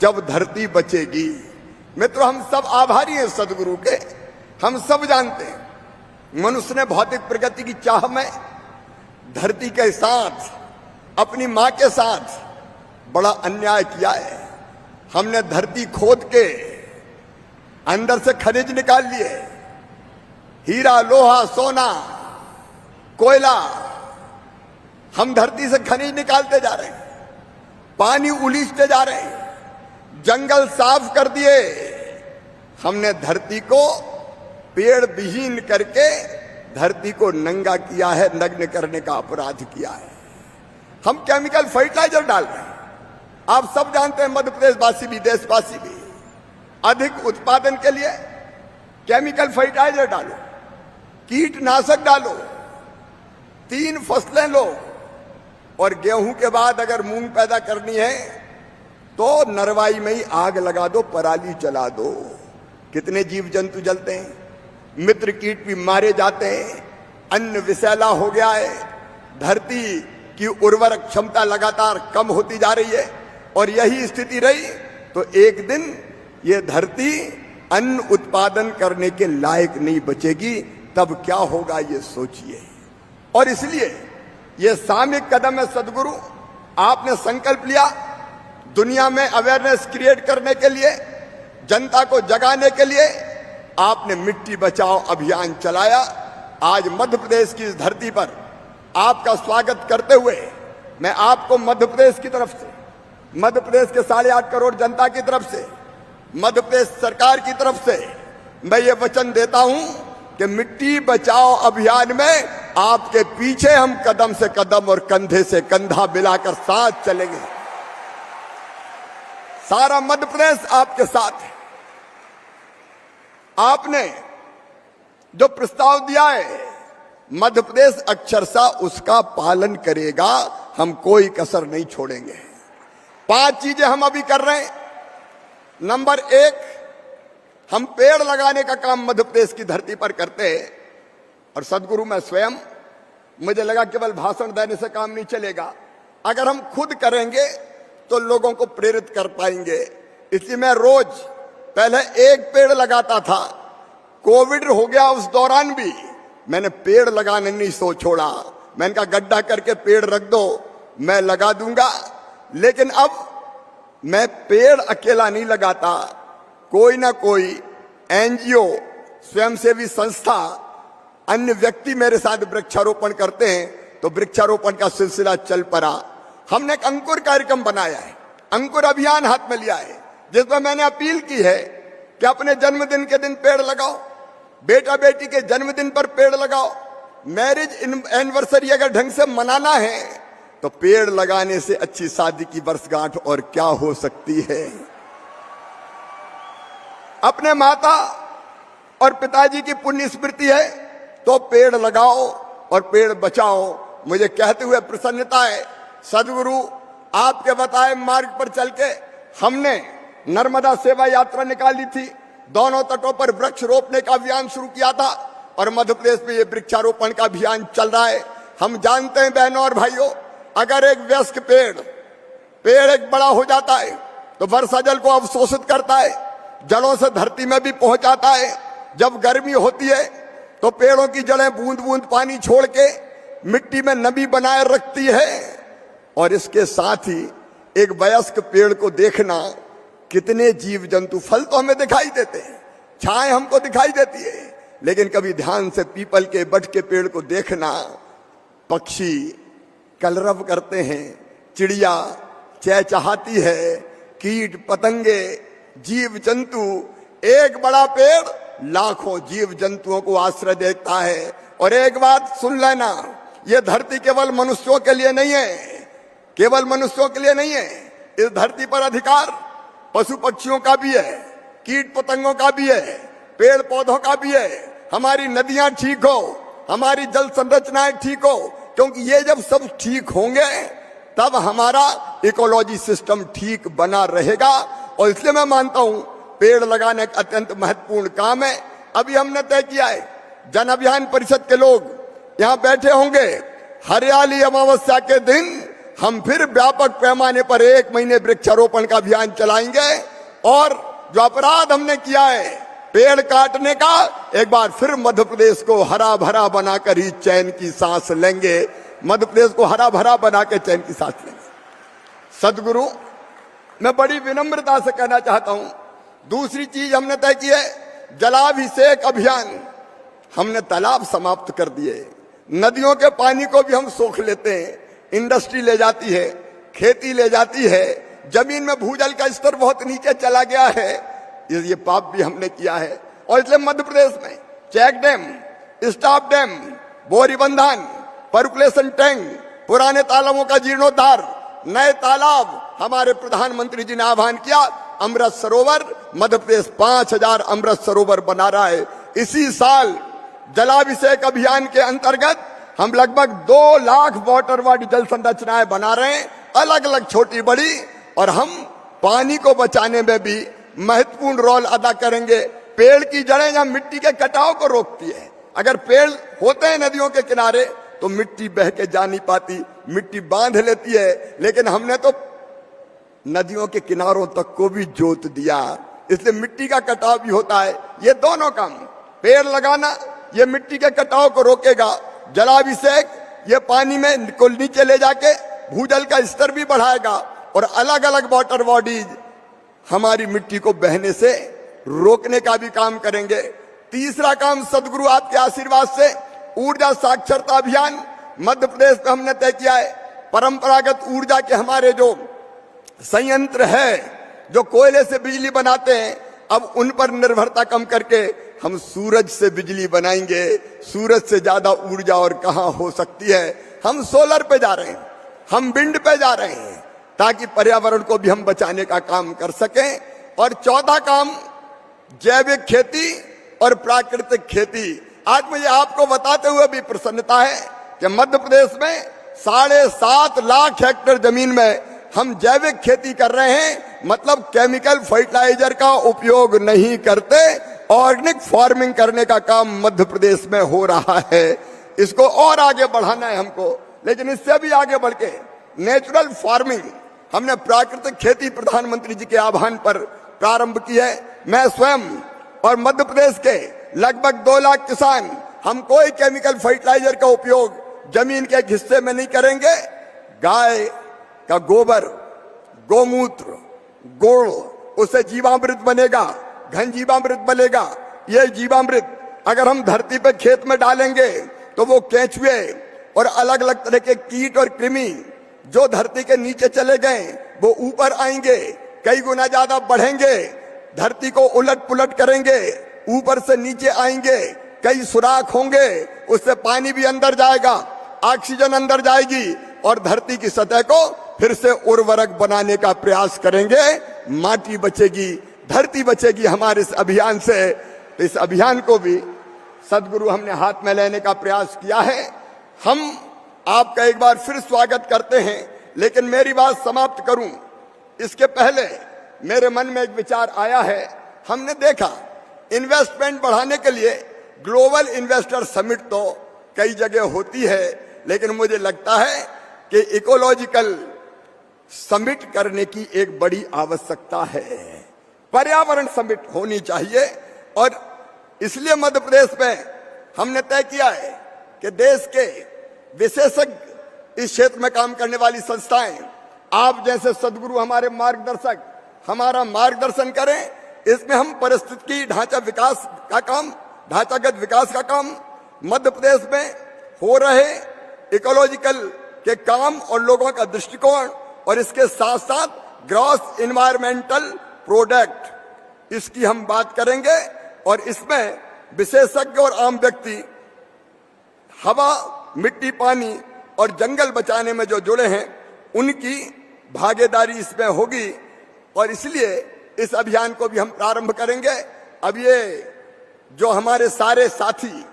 जब धरती बचेगी। मित्रों, हम सब आभारी हैं सदगुरु के। हम सब जानते हैं मनुष्य ने भौतिक प्रगति की चाह में धरती के साथ, अपनी मां के साथ बड़ा अन्याय किया है। हमने धरती खोद के अंदर से खनिज निकाल लिए, हीरा, लोहा, सोना, कोयला, हम धरती से खनिज निकालते जा रहे हैं, पानी उलीचते जा रहे हैं, जंगल साफ कर दिए। हमने धरती को पेड़ विहीन करके धरती को नंगा किया है, नग्न करने का अपराध किया है। हम केमिकल फर्टिलाइजर डाल रहे हैं। आप सब जानते हैं, मध्य प्रदेश वासी भी, देशवासी भी, अधिक उत्पादन के लिए केमिकल फर्टिलाइजर डालो, कीटनाशक डालो, 3 फसलें लो, और गेहूं के बाद अगर मूंग पैदा करनी है तो नरवाई में ही आग लगा दो, पराली जला दो। कितने जीव जंतु जलते हैं, मित्र कीट भी मारे जाते हैं, अन्न विषैला हो गया है, धरती की उर्वरक क्षमता लगातार कम होती जा रही है। और यही स्थिति रही तो एक दिन ये धरती अन्न उत्पादन करने के लायक नहीं बचेगी। तब क्या होगा ये सोचिए। और इसलिए ये सामूहिक कदम है सदगुरु। आपने संकल्प लिया दुनिया में अवेयरनेस क्रिएट करने के लिए, जनता को जगाने के लिए आपने मिट्टी बचाओ अभियान चलाया। आज मध्य प्रदेश की इस धरती पर आपका स्वागत करते हुए मैं आपको मध्य प्रदेश की तरफ से, मध्य प्रदेश के 8.5 करोड़ जनता की तरफ से, मध्य प्रदेश सरकार की तरफ से मैं ये वचन देता हूं कि मिट्टी बचाओ अभियान में आपके पीछे हम कदम से कदम और कंधे से कंधा मिलाकर साथ चलेंगे। सारा मध्य प्रदेश आपके साथ है। आपने जो प्रस्ताव दिया है मध्य प्रदेश अक्षरशः उसका पालन करेगा। हम कोई कसर नहीं छोड़ेंगे। 5 चीजें हम अभी कर रहे हैं। नंबर 1, हम पेड़ लगाने का काम मध्य प्रदेश की धरती पर करते हैं। और सदगुरु मैं स्वयं, मुझे लगा केवल भाषण देने से काम नहीं चलेगा, अगर हम खुद करेंगे तो लोगों को प्रेरित कर पाएंगे। इसलिए मैं रोज पहले 1 पेड़ लगाता था। कोविड हो गया, उस दौरान भी मैंने पेड़ लगाने नहीं छोड़ा। मैंने कहा गड्ढा करके पेड़ रख दो, मैं लगा दूंगा। लेकिन अब मैं पेड़ अकेला नहीं लगाता, कोई ना कोई एनजीओ, स्वयंसेवी संस्था, अन्य व्यक्ति मेरे साथ वृक्षारोपण करते हैं, तो वृक्षारोपण का सिलसिला चल पड़ा। हमने एक अंकुर कार्यक्रम बनाया है, अंकुर अभियान हाथ में लिया है, जिसमें मैंने अपील की है कि अपने जन्मदिन के दिन पेड़ लगाओ, बेटा बेटी के जन्मदिन पर पेड़ लगाओ। मैरिज एनिवर्सरी अगर ढंग से मनाना है तो पेड़ लगाने से अच्छी शादी की वर्षगांठ और क्या हो सकती है। अपने माता और पिताजी की पुण्य स्मृति है तो पेड़ लगाओ और पेड़ बचाओ। मुझे कहते हुए प्रसन्नता है, सदगुरु आपके बताए मार्ग पर चल के हमने नर्मदा सेवा यात्रा निकाली थी। दोनों तटों पर वृक्ष रोपने का अभियान शुरू किया था और मध्य प्रदेश में ये वृक्षारोपण का अभियान चल रहा है। हम जानते हैं बहनों और भाइयों, अगर एक वयस्क पेड़ एक बड़ा हो जाता है तो वर्षा जल को अवशोषित करता है, जड़ों से धरती में भी पहुंचाता है। जब गर्मी होती है तो पेड़ों की जड़ें बूंद बूंद पानी छोड़ के मिट्टी में नमी बनाए रखती है। और इसके साथ ही एक वयस्क पेड़ को देखना, कितने जीव जंतु, फल तो हमें दिखाई देते हैं, छाए हमको दिखाई देती है, लेकिन कभी ध्यान से पीपल के बट के पेड़ को देखना, पक्षी कलरव करते हैं, चिड़िया चहचहाती है, कीट पतंगे, जीव जंतु, एक बड़ा पेड़ लाखों जीव जंतुओं को आश्रय देता है। और एक बात सुन लेना, यह धरती केवल मनुष्यों के लिए नहीं है, केवल मनुष्यों के लिए नहीं है। इस धरती पर अधिकार पशु पक्षियों का भी है, कीट पतंगों का भी है, पेड़ पौधों का भी है। हमारी नदियां ठीक हो, हमारी जल संरचनाएं ठीक हो, क्योंकि ये जब सब ठीक होंगे तब हमारा इकोलॉजी सिस्टम ठीक बना रहेगा। और इसलिए मैं मानता हूं पेड़ लगाने एक अत्यंत महत्वपूर्ण काम है। अभी हमने तय किया है, जन अभियान परिषद के लोग यहां बैठे होंगे, हरियाली अमावस्या के दिन हम फिर व्यापक पैमाने पर 1 महीने वृक्षारोपण का अभियान चलाएंगे। और जो अपराध हमने किया है पेड़ काटने का, एक बार फिर मध्य प्रदेश को हरा भरा बनाकर ही चैन की सांस लेंगे। मध्य प्रदेश को हरा भरा बना के चैन की सांस लेंगे। सदगुरु, मैं बड़ी विनम्रता से कहना चाहता हूं, दूसरी चीज हमने तय की है, जलाभिषेक अभियान। हमने तालाब समाप्त कर दिए, नदियों के पानी को भी हम सोख लेते हैं, इंडस्ट्री ले जाती है, खेती ले जाती है, जमीन में भूजल का स्तर बहुत नीचे चला गया है। ये पाप भी हमने किया है। और इसलिए मध्य प्रदेश में चेक डैम, स्टॉप डैम, बोरी बंधन, पर्कुलेशन टैंक, पुराने तालाबों का जीर्णोद्धार, नए तालाब, हमारे प्रधानमंत्री जी ने आह्वान किया अमृत सरोवर, मध्य प्रदेश 5000 अमृत सरोवर बना रहा है। इसी साल जलाभिषेक अभियान के अंतर्गत हम लगभग 2 लाख वाटर बॉडी जल संरचनाएं बना रहे हैं, अलग अलग छोटी बड़ी। और हम पानी को बचाने में भी महत्वपूर्ण रोल अदा करेंगे। पेड़ की जड़ें जहां मिट्टी के कटाव को रोकती है, अगर पेड़ होते हैं नदियों के किनारे तो मिट्टी बह के जा नहीं पाती, मिट्टी बांध लेती है। लेकिन हमने तो नदियों के किनारों तक को भी जोत दिया, इसलिए मिट्टी का कटाव भी होता है। ये दोनों काम, पेड़ लगाना ये मिट्टी के कटाव को रोकेगा, जलाभिषेक ये पानी में को नीचे ले जाके भूजल का स्तर भी बढ़ाएगा, और अलग अलग वाटर बॉडीज हमारी मिट्टी को बहने से रोकने का भी काम करेंगे। तीसरा काम सदगुरु आपके आशीर्वाद से ऊर्जा साक्षरता अभियान मध्य प्रदेश में हमने तय किया है। परंपरागत ऊर्जा के हमारे जो संयंत्र है, जो कोयले से बिजली बनाते हैं, अब उन पर निर्भरता कम करके हम सूरज से बिजली बनाएंगे। सूरज से ज्यादा ऊर्जा और कहां हो सकती है। हम सोलर पे जा रहे हैं, हम विंड पे जा रहे हैं, ताकि पर्यावरण को भी हम बचाने का काम कर सकें। और चौथा काम जैविक खेती और प्राकृतिक खेती। आज मुझे आपको बताते हुए भी प्रसन्नता है कि मध्य प्रदेश में 7.5 लाख हेक्टेयर जमीन में हम जैविक खेती कर रहे हैं, मतलब केमिकल फर्टिलाइजर का उपयोग नहीं करते, ऑर्गेनिक फार्मिंग करने का काम मध्य प्रदेश में हो रहा है। इसको और आगे बढ़ाना है हमको, लेकिन इससे भी आगे बढ़ के नेचुरल फार्मिंग, हमने प्राकृतिक खेती प्रधानमंत्री जी के आह्वान पर प्रारंभ की है। मैं स्वयं और मध्य प्रदेश के लगभग 2 लाख किसान, हम कोई केमिकल फर्टिलाइजर का उपयोग जमीन के एक हिस्से में नहीं करेंगे। गाय का गोबर, गोमूत्र, गुड़, उससे जीवामृत बनेगा, घन जीवामृत बनेगा। ये जीवामृत अगर हम धरती पे खेत में डालेंगे तो वो केंचुए और अलग अलग तरह के कीट और कृमि जो धरती के नीचे चले गए वो ऊपर आएंगे, कई गुना ज्यादा बढ़ेंगे। धरती को उलट पुलट करेंगे, ऊपर से नीचे आएंगे, कई सुराख होंगे, उससे पानी भी अंदर जाएगा, ऑक्सीजन अंदर जाएगी और धरती की सतह को फिर से उर्वरक बनाने का प्रयास करेंगे। माटी बचेगी, धरती बचेगी हमारे इस अभियान से। इस अभियान को भी सदगुरु हमने हाथ में लेने का प्रयास किया है। हम आपका एक बार फिर स्वागत करते हैं, लेकिन मेरी बात समाप्त करूं इसके पहले मेरे मन में एक विचार आया है। हमने देखा इन्वेस्टमेंट बढ़ाने के लिए ग्लोबल इन्वेस्टर समिट तो कई जगह होती है, लेकिन मुझे लगता है कि इकोलॉजिकल समिट करने की एक बड़ी आवश्यकता है। पर्यावरण समिट होनी चाहिए और इसलिए मध्य प्रदेश में हमने तय किया है कि देश के विशेषज्ञ इस क्षेत्र में काम करने वाली संस्थाएं, आप जैसे सदगुरु हमारे मार्गदर्शक हमारा मार्गदर्शन करें। इसमें हम परिस्थिति ढांचा विकास का काम, ढांचागत विकास का काम, मध्य प्रदेश में हो रहे इकोलॉजिकल के काम और लोगों का दृष्टिकोण और इसके साथ साथ ग्रॉस इन्वायरमेंटल प्रोडक्ट, इसकी हम बात करेंगे। और इसमें विशेषज्ञ और आम व्यक्ति हवा, मिट्टी, पानी और जंगल बचाने में जो जुड़े हैं उनकी भागीदारी इसमें होगी और इसलिए इस अभियान को भी हम प्रारंभ करेंगे। अब ये जो हमारे सारे साथी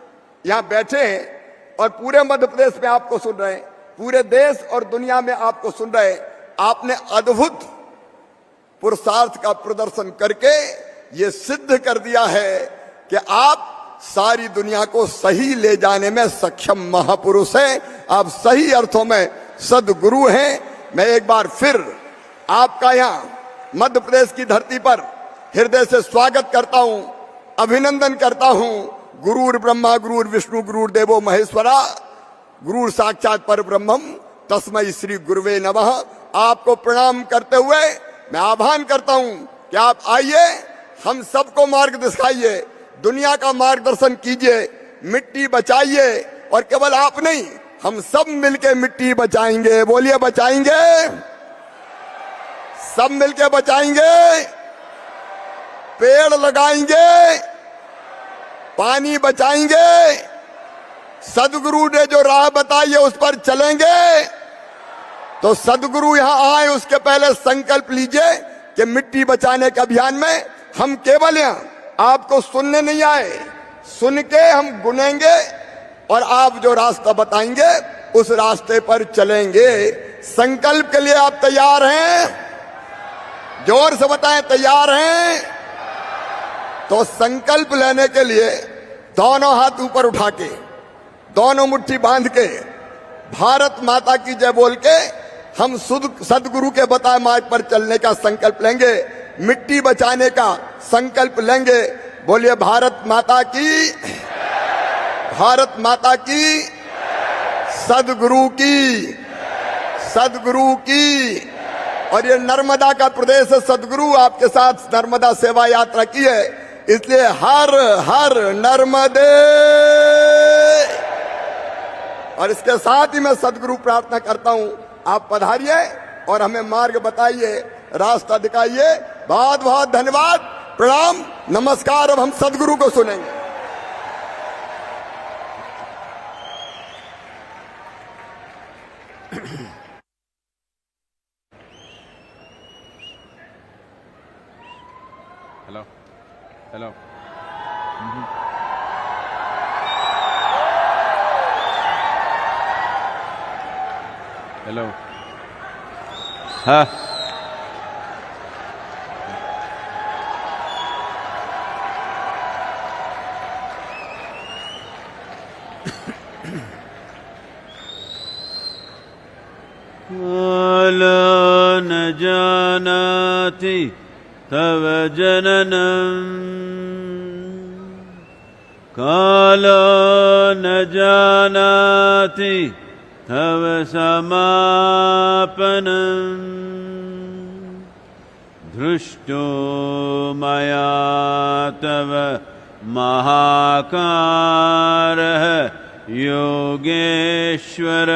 यहाँ बैठे हैं और पूरे मध्य प्रदेश में आपको सुन रहे हैं, पूरे देश और दुनिया में आपको सुन रहे हैं, आपने अद्भुत पुरुषार्थ का प्रदर्शन करके ये सिद्ध कर दिया है कि आप सारी दुनिया को सही ले जाने में सक्षम महापुरुष हैं। आप सही अर्थों में सदगुरु हैं। मैं एक बार फिर आपका यहाँ मध्य प्रदेश की धरती पर हृदय से स्वागत करता हूं, अभिनंदन करता हूं। गुरुर् ब्रह्मा गुरुर् विष्णु गुरुर्देवो महेश्वरा, गुरुर् साक्षात परब्रह्मम तस्मै श्री गुरुवे नमः। आपको प्रणाम करते हुए मैं आह्वान करता हूं कि आप आइए, हम सबको मार्ग दिखाइए, दुनिया का मार्गदर्शन कीजिए, मिट्टी बचाइए और केवल आप नहीं, हम सब मिलके मिट्टी बचाएंगे। बोलिए बचाएंगे, सब मिलके बचाएंगे, पेड़ लगाएंगे, पानी बचाएंगे, सदगुरु ने जो राह बताई है उस पर चलेंगे। तो सदगुरु यहां आए उसके पहले संकल्प लीजिए कि मिट्टी बचाने के अभियान में हम केवल यहाँ आपको सुनने नहीं आए, सुन के हम गुनेंगे और आप जो रास्ता बताएंगे उस रास्ते पर चलेंगे। संकल्प के लिए आप तैयार हैं? जोर से बताएं, तैयार हैं? तो संकल्प लेने के लिए दोनों हाथ ऊपर उठा के, दोनों मुट्ठी बांध के, भारत माता की जय बोल के हम सदगुरु के बताए मार्ग पर चलने का संकल्प लेंगे, मिट्टी बचाने का संकल्प लेंगे। बोलिए भारत माता की, भारत माता की, सदगुरु की, सदगुरु की। और ये नर्मदा का प्रदेश है, सदगुरु आपके साथ नर्मदा सेवा यात्रा की है, इसलिए हर हर नर्मदे। और इसके साथ ही मैं सदगुरु प्रार्थना करता हूं, आप पधारिए और हमें मार्ग बताइए, रास्ता दिखाइए। बहुत बहुत धन्यवाद, प्रणाम, नमस्कार। अब हम सदगुरु को सुनेंगे। हेलो हेलो हेलो, हाँ न जानाति तव जननम्, कालो न जानाति तव समापनम्, दृष्टो मया तव महाकारः योगेश्वर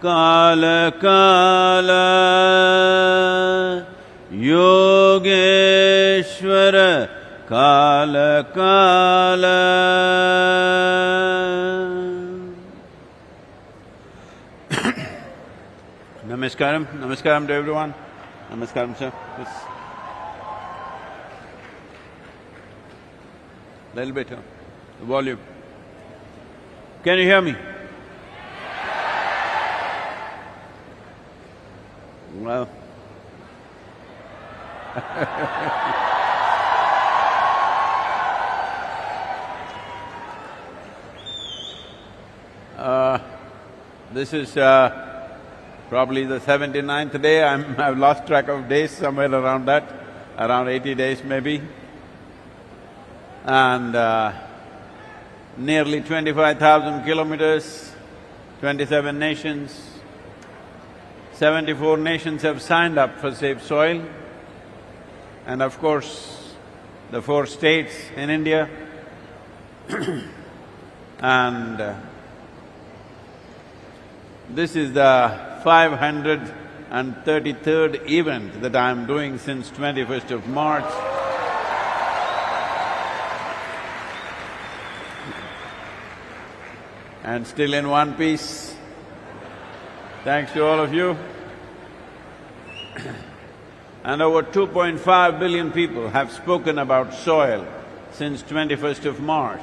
काल काल, Yogeshwar Sootr Kala Kala. Namaskaram, namaskaram to everyone. Namaskaram, sir. Yes. Little bit, the volume. Can you hear me? Well. This is probably the 79th day. I've lost track of days, somewhere around that, around 80 days maybe. And nearly 25,000 kilometers, 27 nations, 74 nations have signed up for Save Soil, and of course, the 4 states in India. And this is the 533rd event that I'm doing since 21st of March. And still in one piece. Thanks to all of you. And over 2.5 billion people have spoken about soil since 21st of March.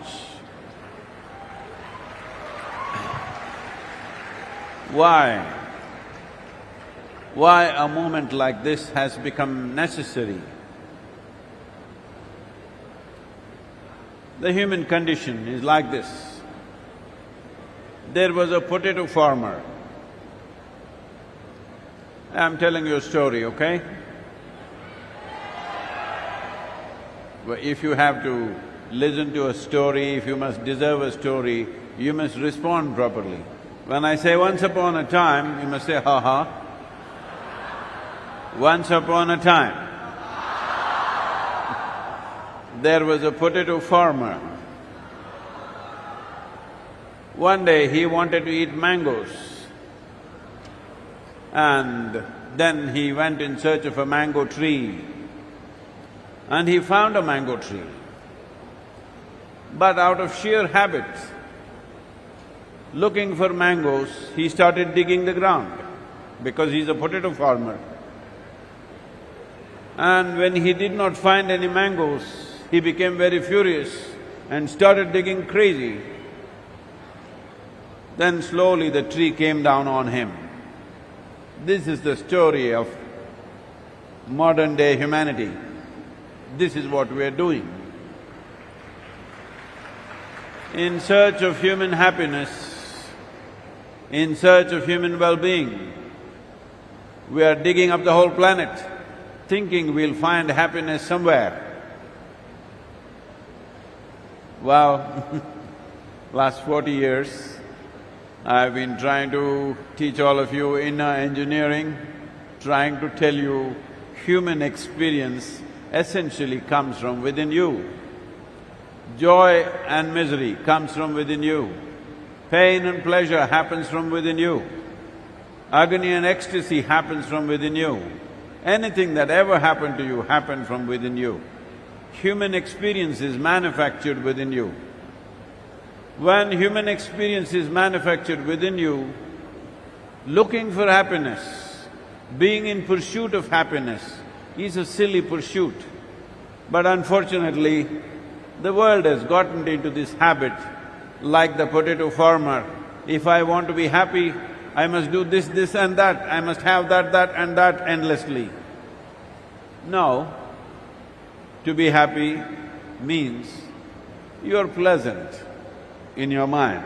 Why? Why a movement like this has become necessary? The human condition is like this. There was a potato farmer. I'm telling you a story, okay? But if you have to listen to a story, if you must deserve a story, you must respond properly. When I say once upon a time, you must say, ha ha. Once upon a time, there was a potato farmer. One day he wanted to eat mangoes, and then he went in search of a mango tree, and he found a mango tree. But out of sheer habit, looking for mangoes, he started digging the ground, because he's a potato farmer. And when he did not find any mangoes, he became very furious and started digging crazy. Then slowly the tree came down on him. This is the story of modern day humanity. This is what we are doing. In search of human happiness, in search of human well-being, we are digging up the whole planet, thinking we'll find happiness somewhere. Well, last 40 years, I've been trying to teach all of you inner engineering, trying to tell you human experience essentially comes from within you. Joy and misery comes from within you. Pain and pleasure happens from within you. Agony and ecstasy happens from within you. Anything that ever happened to you happened from within you. Human experience is manufactured within you. When human experience is manufactured within you, looking for happiness, being in pursuit of happiness is a silly pursuit. But unfortunately, the world has gotten into this habit, like the potato farmer. If I want to be happy, I must do this, this and that, I must have that, that and that endlessly. No, to be happy means you're pleasant in your mind.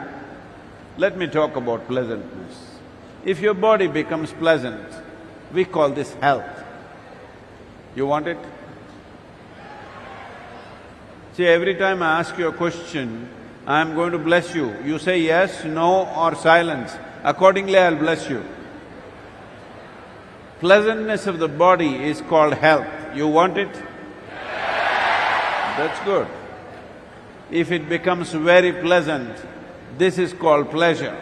Let me talk about pleasantness. If your body becomes pleasant, we call this health. You want it? See, every time I ask you a question, I'm going to bless you. You say yes, no or silence. Accordingly, I'll bless you. Pleasantness of the body is called health. You want it? That's good. If it becomes very pleasant, this is called pleasure.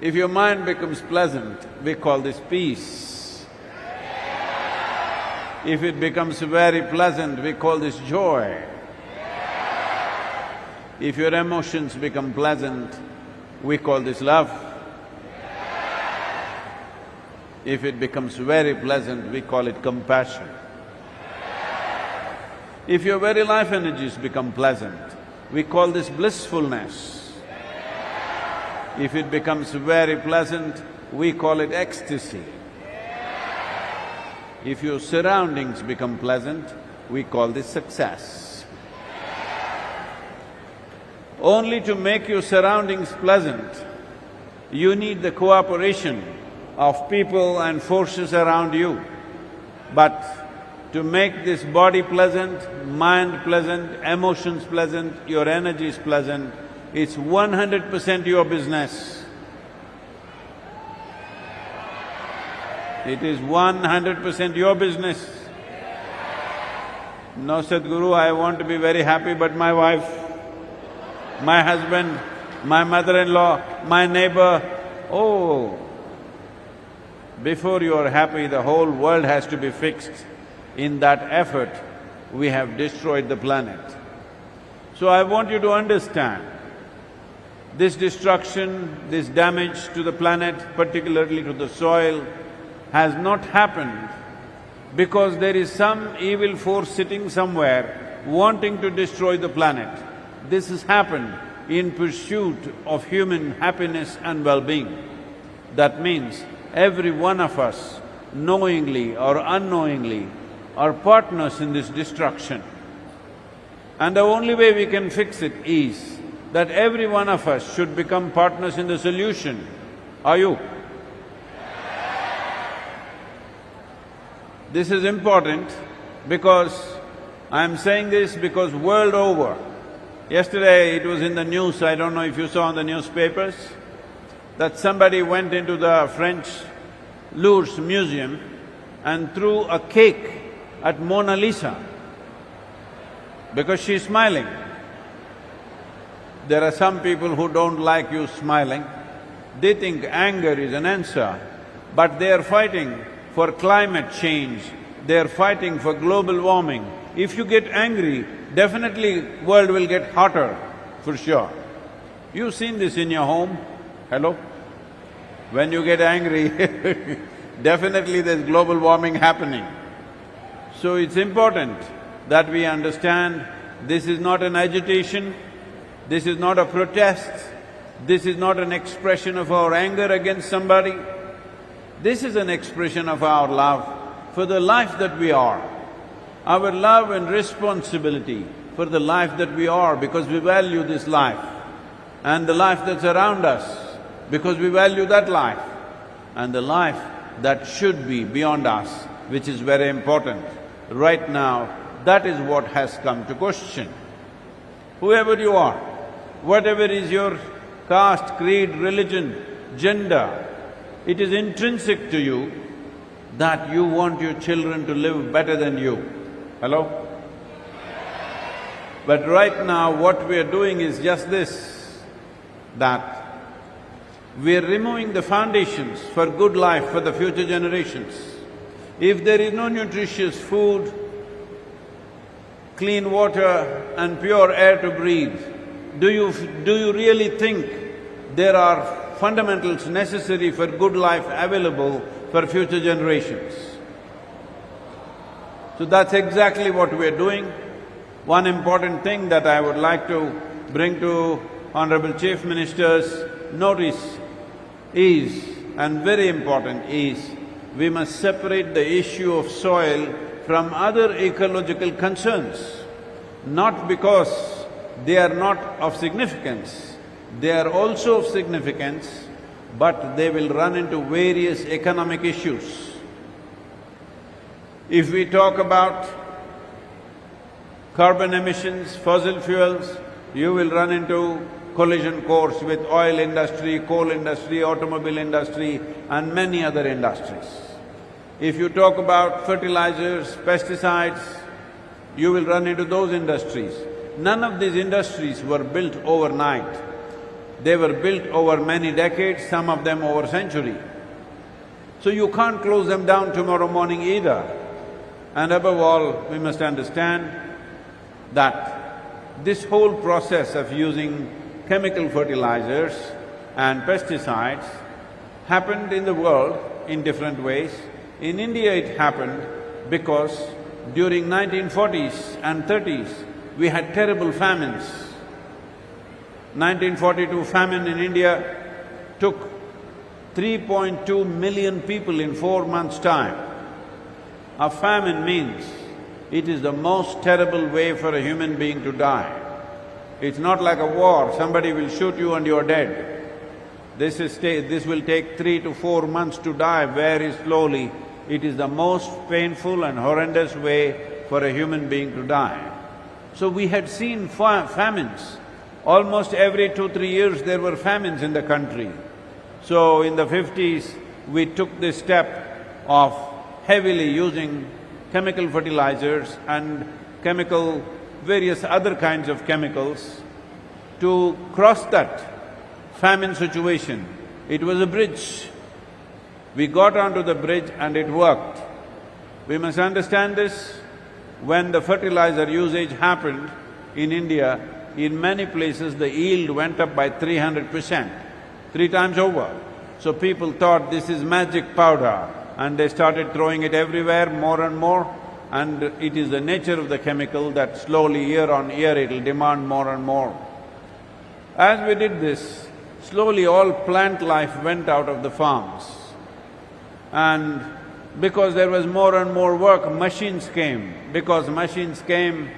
If your mind becomes pleasant, we call this peace. If it becomes very pleasant, we call this joy. If your emotions become pleasant, we call this love. If it becomes very pleasant, we call it compassion. If your very life energies become pleasant, we call this blissfulness. If it becomes very pleasant, we call it ecstasy. If your surroundings become pleasant, we call this success. Only to make your surroundings pleasant, you need the cooperation of people and forces around you. But to make this body pleasant, mind pleasant, emotions pleasant, your energies pleasant, it's 100% your business. It is 100% your business. No, Sadhguru, I want to be very happy, but my wife, my husband, my mother-in-law, my neighbor, oh, before you are happy, the whole world has to be fixed. In that effort, we have destroyed the planet. So I want you to understand, this destruction, this damage to the planet, particularly to the soil, has not happened because there is some evil force sitting somewhere wanting to destroy the planet. This has happened in pursuit of human happiness and well-being. That means every one of us, knowingly or unknowingly, are partners in this destruction. And the only way we can fix it is that every one of us should become partners in the solution. Are you? This is important because I'm saying this because world over, yesterday it was in the news, I don't know if you saw in the newspapers, that somebody went into the French Louvre Museum and threw a cake at Mona Lisa because she's smiling. There are some people who don't like you smiling. They think anger is an answer, but they are fighting for climate change, they are fighting for global warming. If you get angry, definitely world will get hotter, for sure. You've seen this in your home, hello? When you get angry, definitely there's global warming happening. So it's important that we understand this is not an agitation, this is not a protest, this is not an expression of our anger against somebody. This is an expression of our love for the life that we are, our love and responsibility for the life that we are because we value this life, and the life that's around us because we value that life, and the life that should be beyond us, which is very important. Right now, that is what has come to question. Whoever you are, whatever is your caste, creed, religion, gender, it is intrinsic to you that you want your children to live better than you. Hello? But right now what we are doing is just this, that we are removing the foundations for good life for the future generations. If there is no nutritious food, clean water and pure air to breathe, do you really think there are fundamentals necessary for good life available for future generations? So that's exactly what we're doing. One important thing that I would like to bring to Honorable Chief Minister's notice is, and very important is, we must separate the issue of soil from other ecological concerns, not because they are not of significance, they are also of significance, but they will run into various economic issues. If we talk about carbon emissions, fossil fuels, you will run into collision course with oil industry, coal industry, automobile industry and many other industries. If you talk about fertilizers, pesticides, you will run into those industries. None of these industries were built overnight. They were built over many decades, some of them over century. So you can't close them down tomorrow morning either. And above all, we must understand that this whole process of using chemical fertilizers and pesticides happened in the world in different ways. In India it happened because during 1940s and 30s, we had terrible famines. 1942 famine in India took 3.2 million people in 4 months' time. A famine means it is the most terrible way for a human being to die. It's not like a war, somebody will shoot you and you're dead. This will take 3 to 4 months to die very slowly. It is the most painful and horrendous way for a human being to die. So we had seen famines. Almost every 2-3 years there were famines in the country. So in the 50s, we took this step of heavily using chemical fertilizers and various other kinds of chemicals to cross that famine situation. It was a bridge. We got onto the bridge and it worked. We must understand this. When the fertilizer usage happened in India, in many places the yield went up by 300%, 3 times over. So people thought this is magic powder and they started throwing it everywhere more and more, and it is the nature of the chemical that slowly year on year it'll demand more and more. As we did this, slowly all plant life went out of the farms. And because there was more and more work, machines came. Because machines came,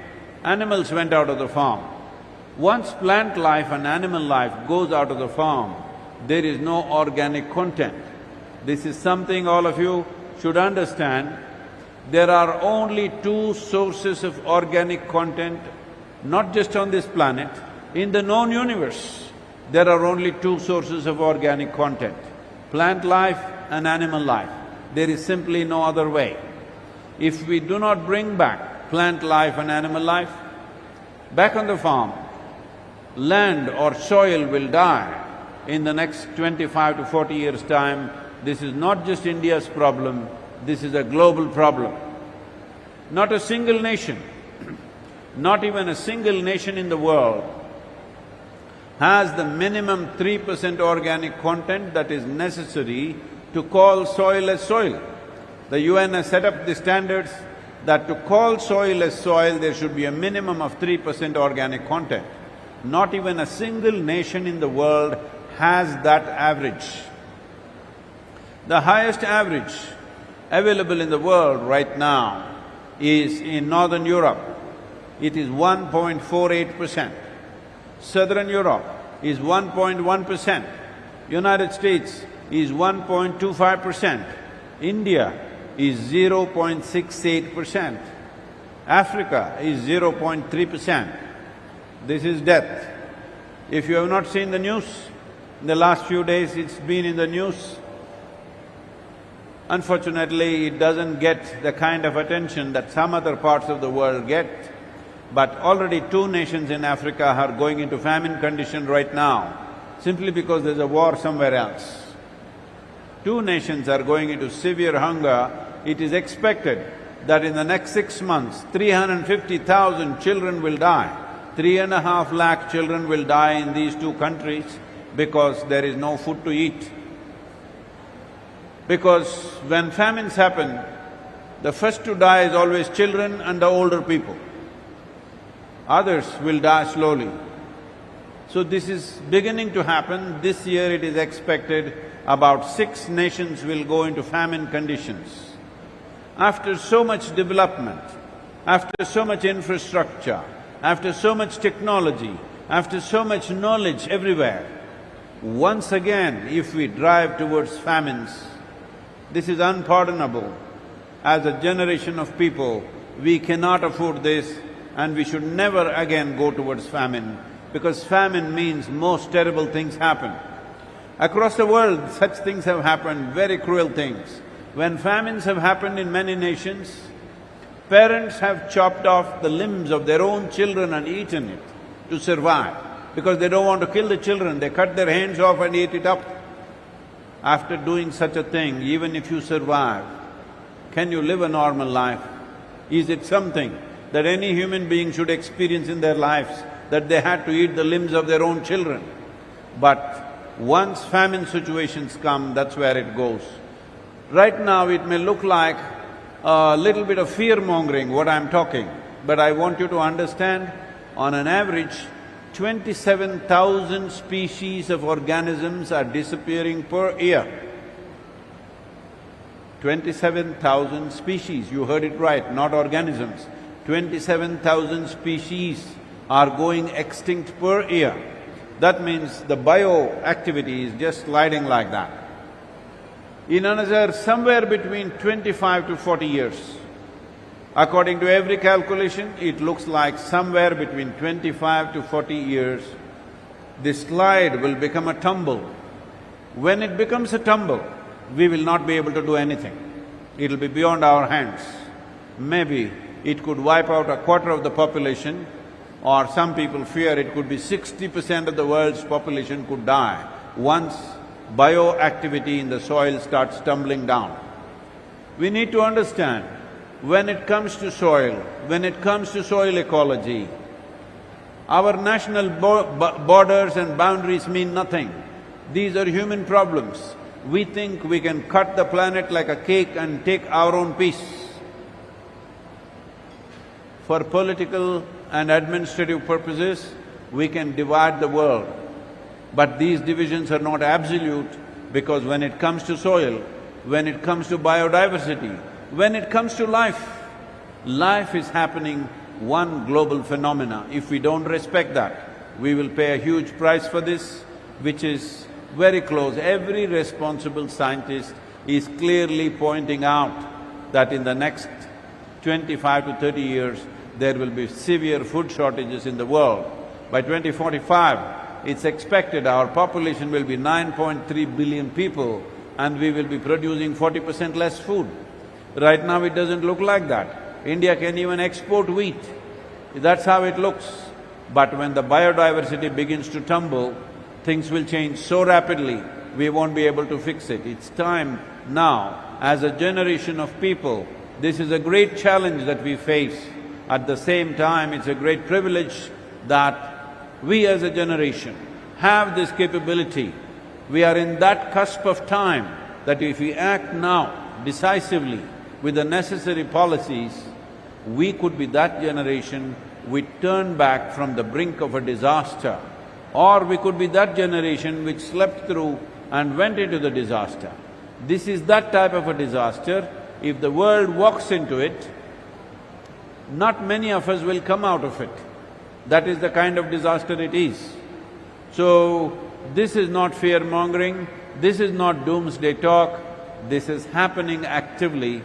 animals went out of the farm. Once plant life and animal life goes out of the farm, there is no organic content. This is something all of you should understand. There are only 2 sources of organic content, not just on this planet, in the known universe. There are only 2 sources of organic content, plant life and animal life. There is simply no other way. If we do not bring back plant life and animal life back on the farm, land or soil will die in the next 25 to 40 years' time. This is not just India's problem, this is a global problem. Not a single nation, not even a single nation in the world has the minimum 3% organic content that is necessary to call soil as soil. The UN has set up the standards that to call soil as soil, there should be a minimum of 3% organic content. Not even a single nation in the world has that average. The highest average available in the world right now is in Northern Europe. It is 1.48%. Southern Europe is 1.1%. United States is 1.25%. India is 0.68%. Africa is 0.3%. This is death. If you have not seen the news, in the last few days it's been in the news. Unfortunately, it doesn't get the kind of attention that some other parts of the world get, but already 2 nations in Africa are going into famine condition right now, simply because there's a war somewhere else. 2 nations are going into severe hunger. It is expected that in the next 6 months, 350,000 children will die. 3.5 lakh children will die in these 2 countries because there is no food to eat. Because when famines happen, the first to die is always children and the older people. Others will die slowly. So this is beginning to happen. This year it is expected about 6 nations will go into famine conditions. After so much development, after so much infrastructure, after so much technology, after so much knowledge everywhere, once again if we drive towards famines, this is unpardonable. As a generation of people, we cannot afford this and we should never again go towards famine, because famine means most terrible things happen. Across the world, such things have happened, very cruel things. When famines have happened in many nations, parents have chopped off the limbs of their own children and eaten it to survive. because they don't want to kill the children, they cut their hands off and eat it up. After doing such a thing, even if you survive, can you live a normal life? Is it something that any human being should experience in their lives, that they had to eat the limbs of their own children? But once famine situations come, that's where it goes. Right now it may look like a little bit of fear-mongering, what I'm talking, but I want you to understand, on an average, 27,000 species of organisms are disappearing per year. 27,000 species, you heard it right, not organisms. 27,000 species are going extinct per year. That means the bioactivity is just sliding like that. In another somewhere between 25 to 40 years, according to every calculation, it looks like somewhere between 25 to 40 years, this slide will become a tumble. When it becomes a tumble, we will not be able to do anything. It'll be beyond our hands. Maybe it could wipe out a quarter of the population, or some people fear it could be 60% of the world's population could die once bioactivity in the soil starts tumbling down. We need to understand, when it comes to soil, when it comes to soil ecology, our national borders and boundaries mean nothing. These are human problems. We think we can cut the planet like a cake and take our own piece. For political and administrative purposes, we can divide the world. But these divisions are not absolute, because when it comes to soil, when it comes to biodiversity, when it comes to life, life is happening one global phenomena. If we don't respect that, we will pay a huge price for this, which is very close. Every responsible scientist is clearly pointing out that in the next 25 to 30 years, there will be severe food shortages in the world. By 2045, it's expected our population will be 9.3 billion people and we will be producing 40% less food. Right now it doesn't look like that. India can even export wheat. That's how it looks. But when the biodiversity begins to tumble, things will change so rapidly, we won't be able to fix it. It's time now, as a generation of people, this is a great challenge that we face. At the same time, it's a great privilege that we as a generation have this capability. We are in that cusp of time that if we act now decisively with the necessary policies, we could be that generation which turned back from the brink of a disaster, or we could be that generation which slept through and went into the disaster. This is that type of a disaster. If the world walks into it, not many of us will come out of it. That is the kind of disaster it is. So, this is not fear-mongering, this is not doomsday talk, this is happening actively,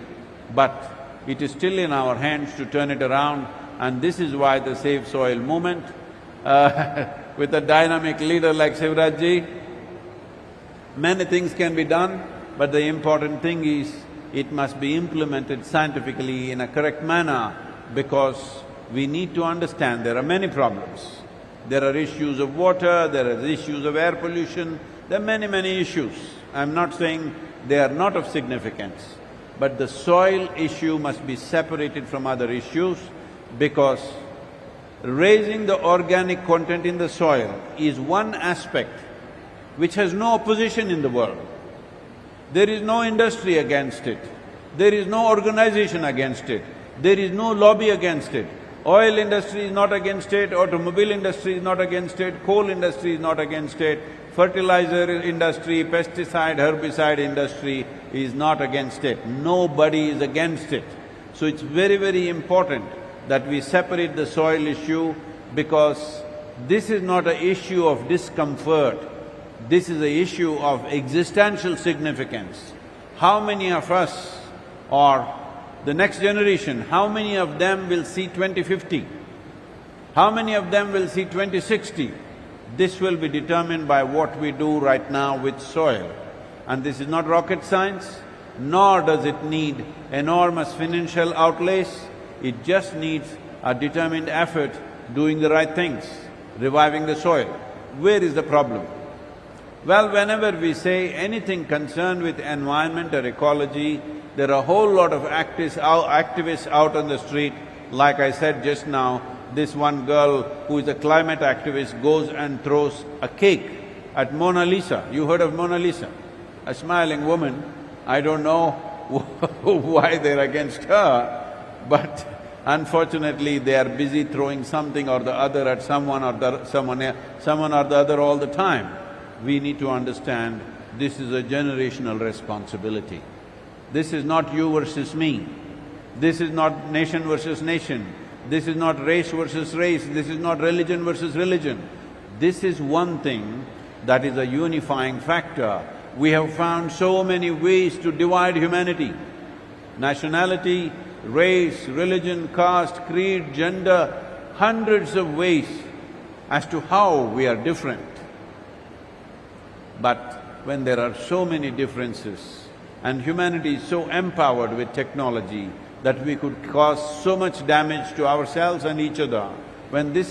but it is still in our hands to turn it around, and this is why the Save Soil movement, with a dynamic leader like Shivraj ji, many things can be done, but the important thing is it must be implemented scientifically in a correct manner, because we need to understand there are many problems. There are issues of water, there are issues of air pollution, there are many issues. I'm not saying they are not of significance, but the soil issue must be separated from other issues, because raising the organic content in the soil is one aspect which has no opposition in the world. There is no industry against it, there is no organization against it, there is no lobby against it. Oil industry is not against it, automobile industry is not against it, coal industry is not against it, fertilizer industry, pesticide, herbicide industry is not against it. Nobody is against it. So it's very important that we separate the soil issue, because this is not an issue of discomfort, this is an issue of existential significance. How many of us, or the next generation, how many of them will see 2050? How many of them will see 2060? This will be determined by what we do right now with soil. And this is not rocket science, nor does it need enormous financial outlays, it just needs a determined effort doing the right things. reviving the soil. Where is the problem? Well, whenever we say anything concerned with environment or ecology, there are a whole lot of activists out on the street. Like I said just now, this one girl who is a climate activist goes and throws a cake at Mona Lisa. You heard of Mona Lisa? A smiling woman. I don't know why they're against her, but unfortunately they are busy throwing something or the other at someone or the other all the time. We need to understand this is a generational responsibility. This is not you versus me. This is not nation versus nation. This is not race versus race. This is not religion versus religion. This is one thing that is a unifying factor. We have found so many ways to divide humanity. Nationality, race, religion, caste, creed, gender, hundreds of ways as to how we are different. But when there are so many differences and humanity is so empowered with technology that we could cause so much damage to ourselves and each other, when this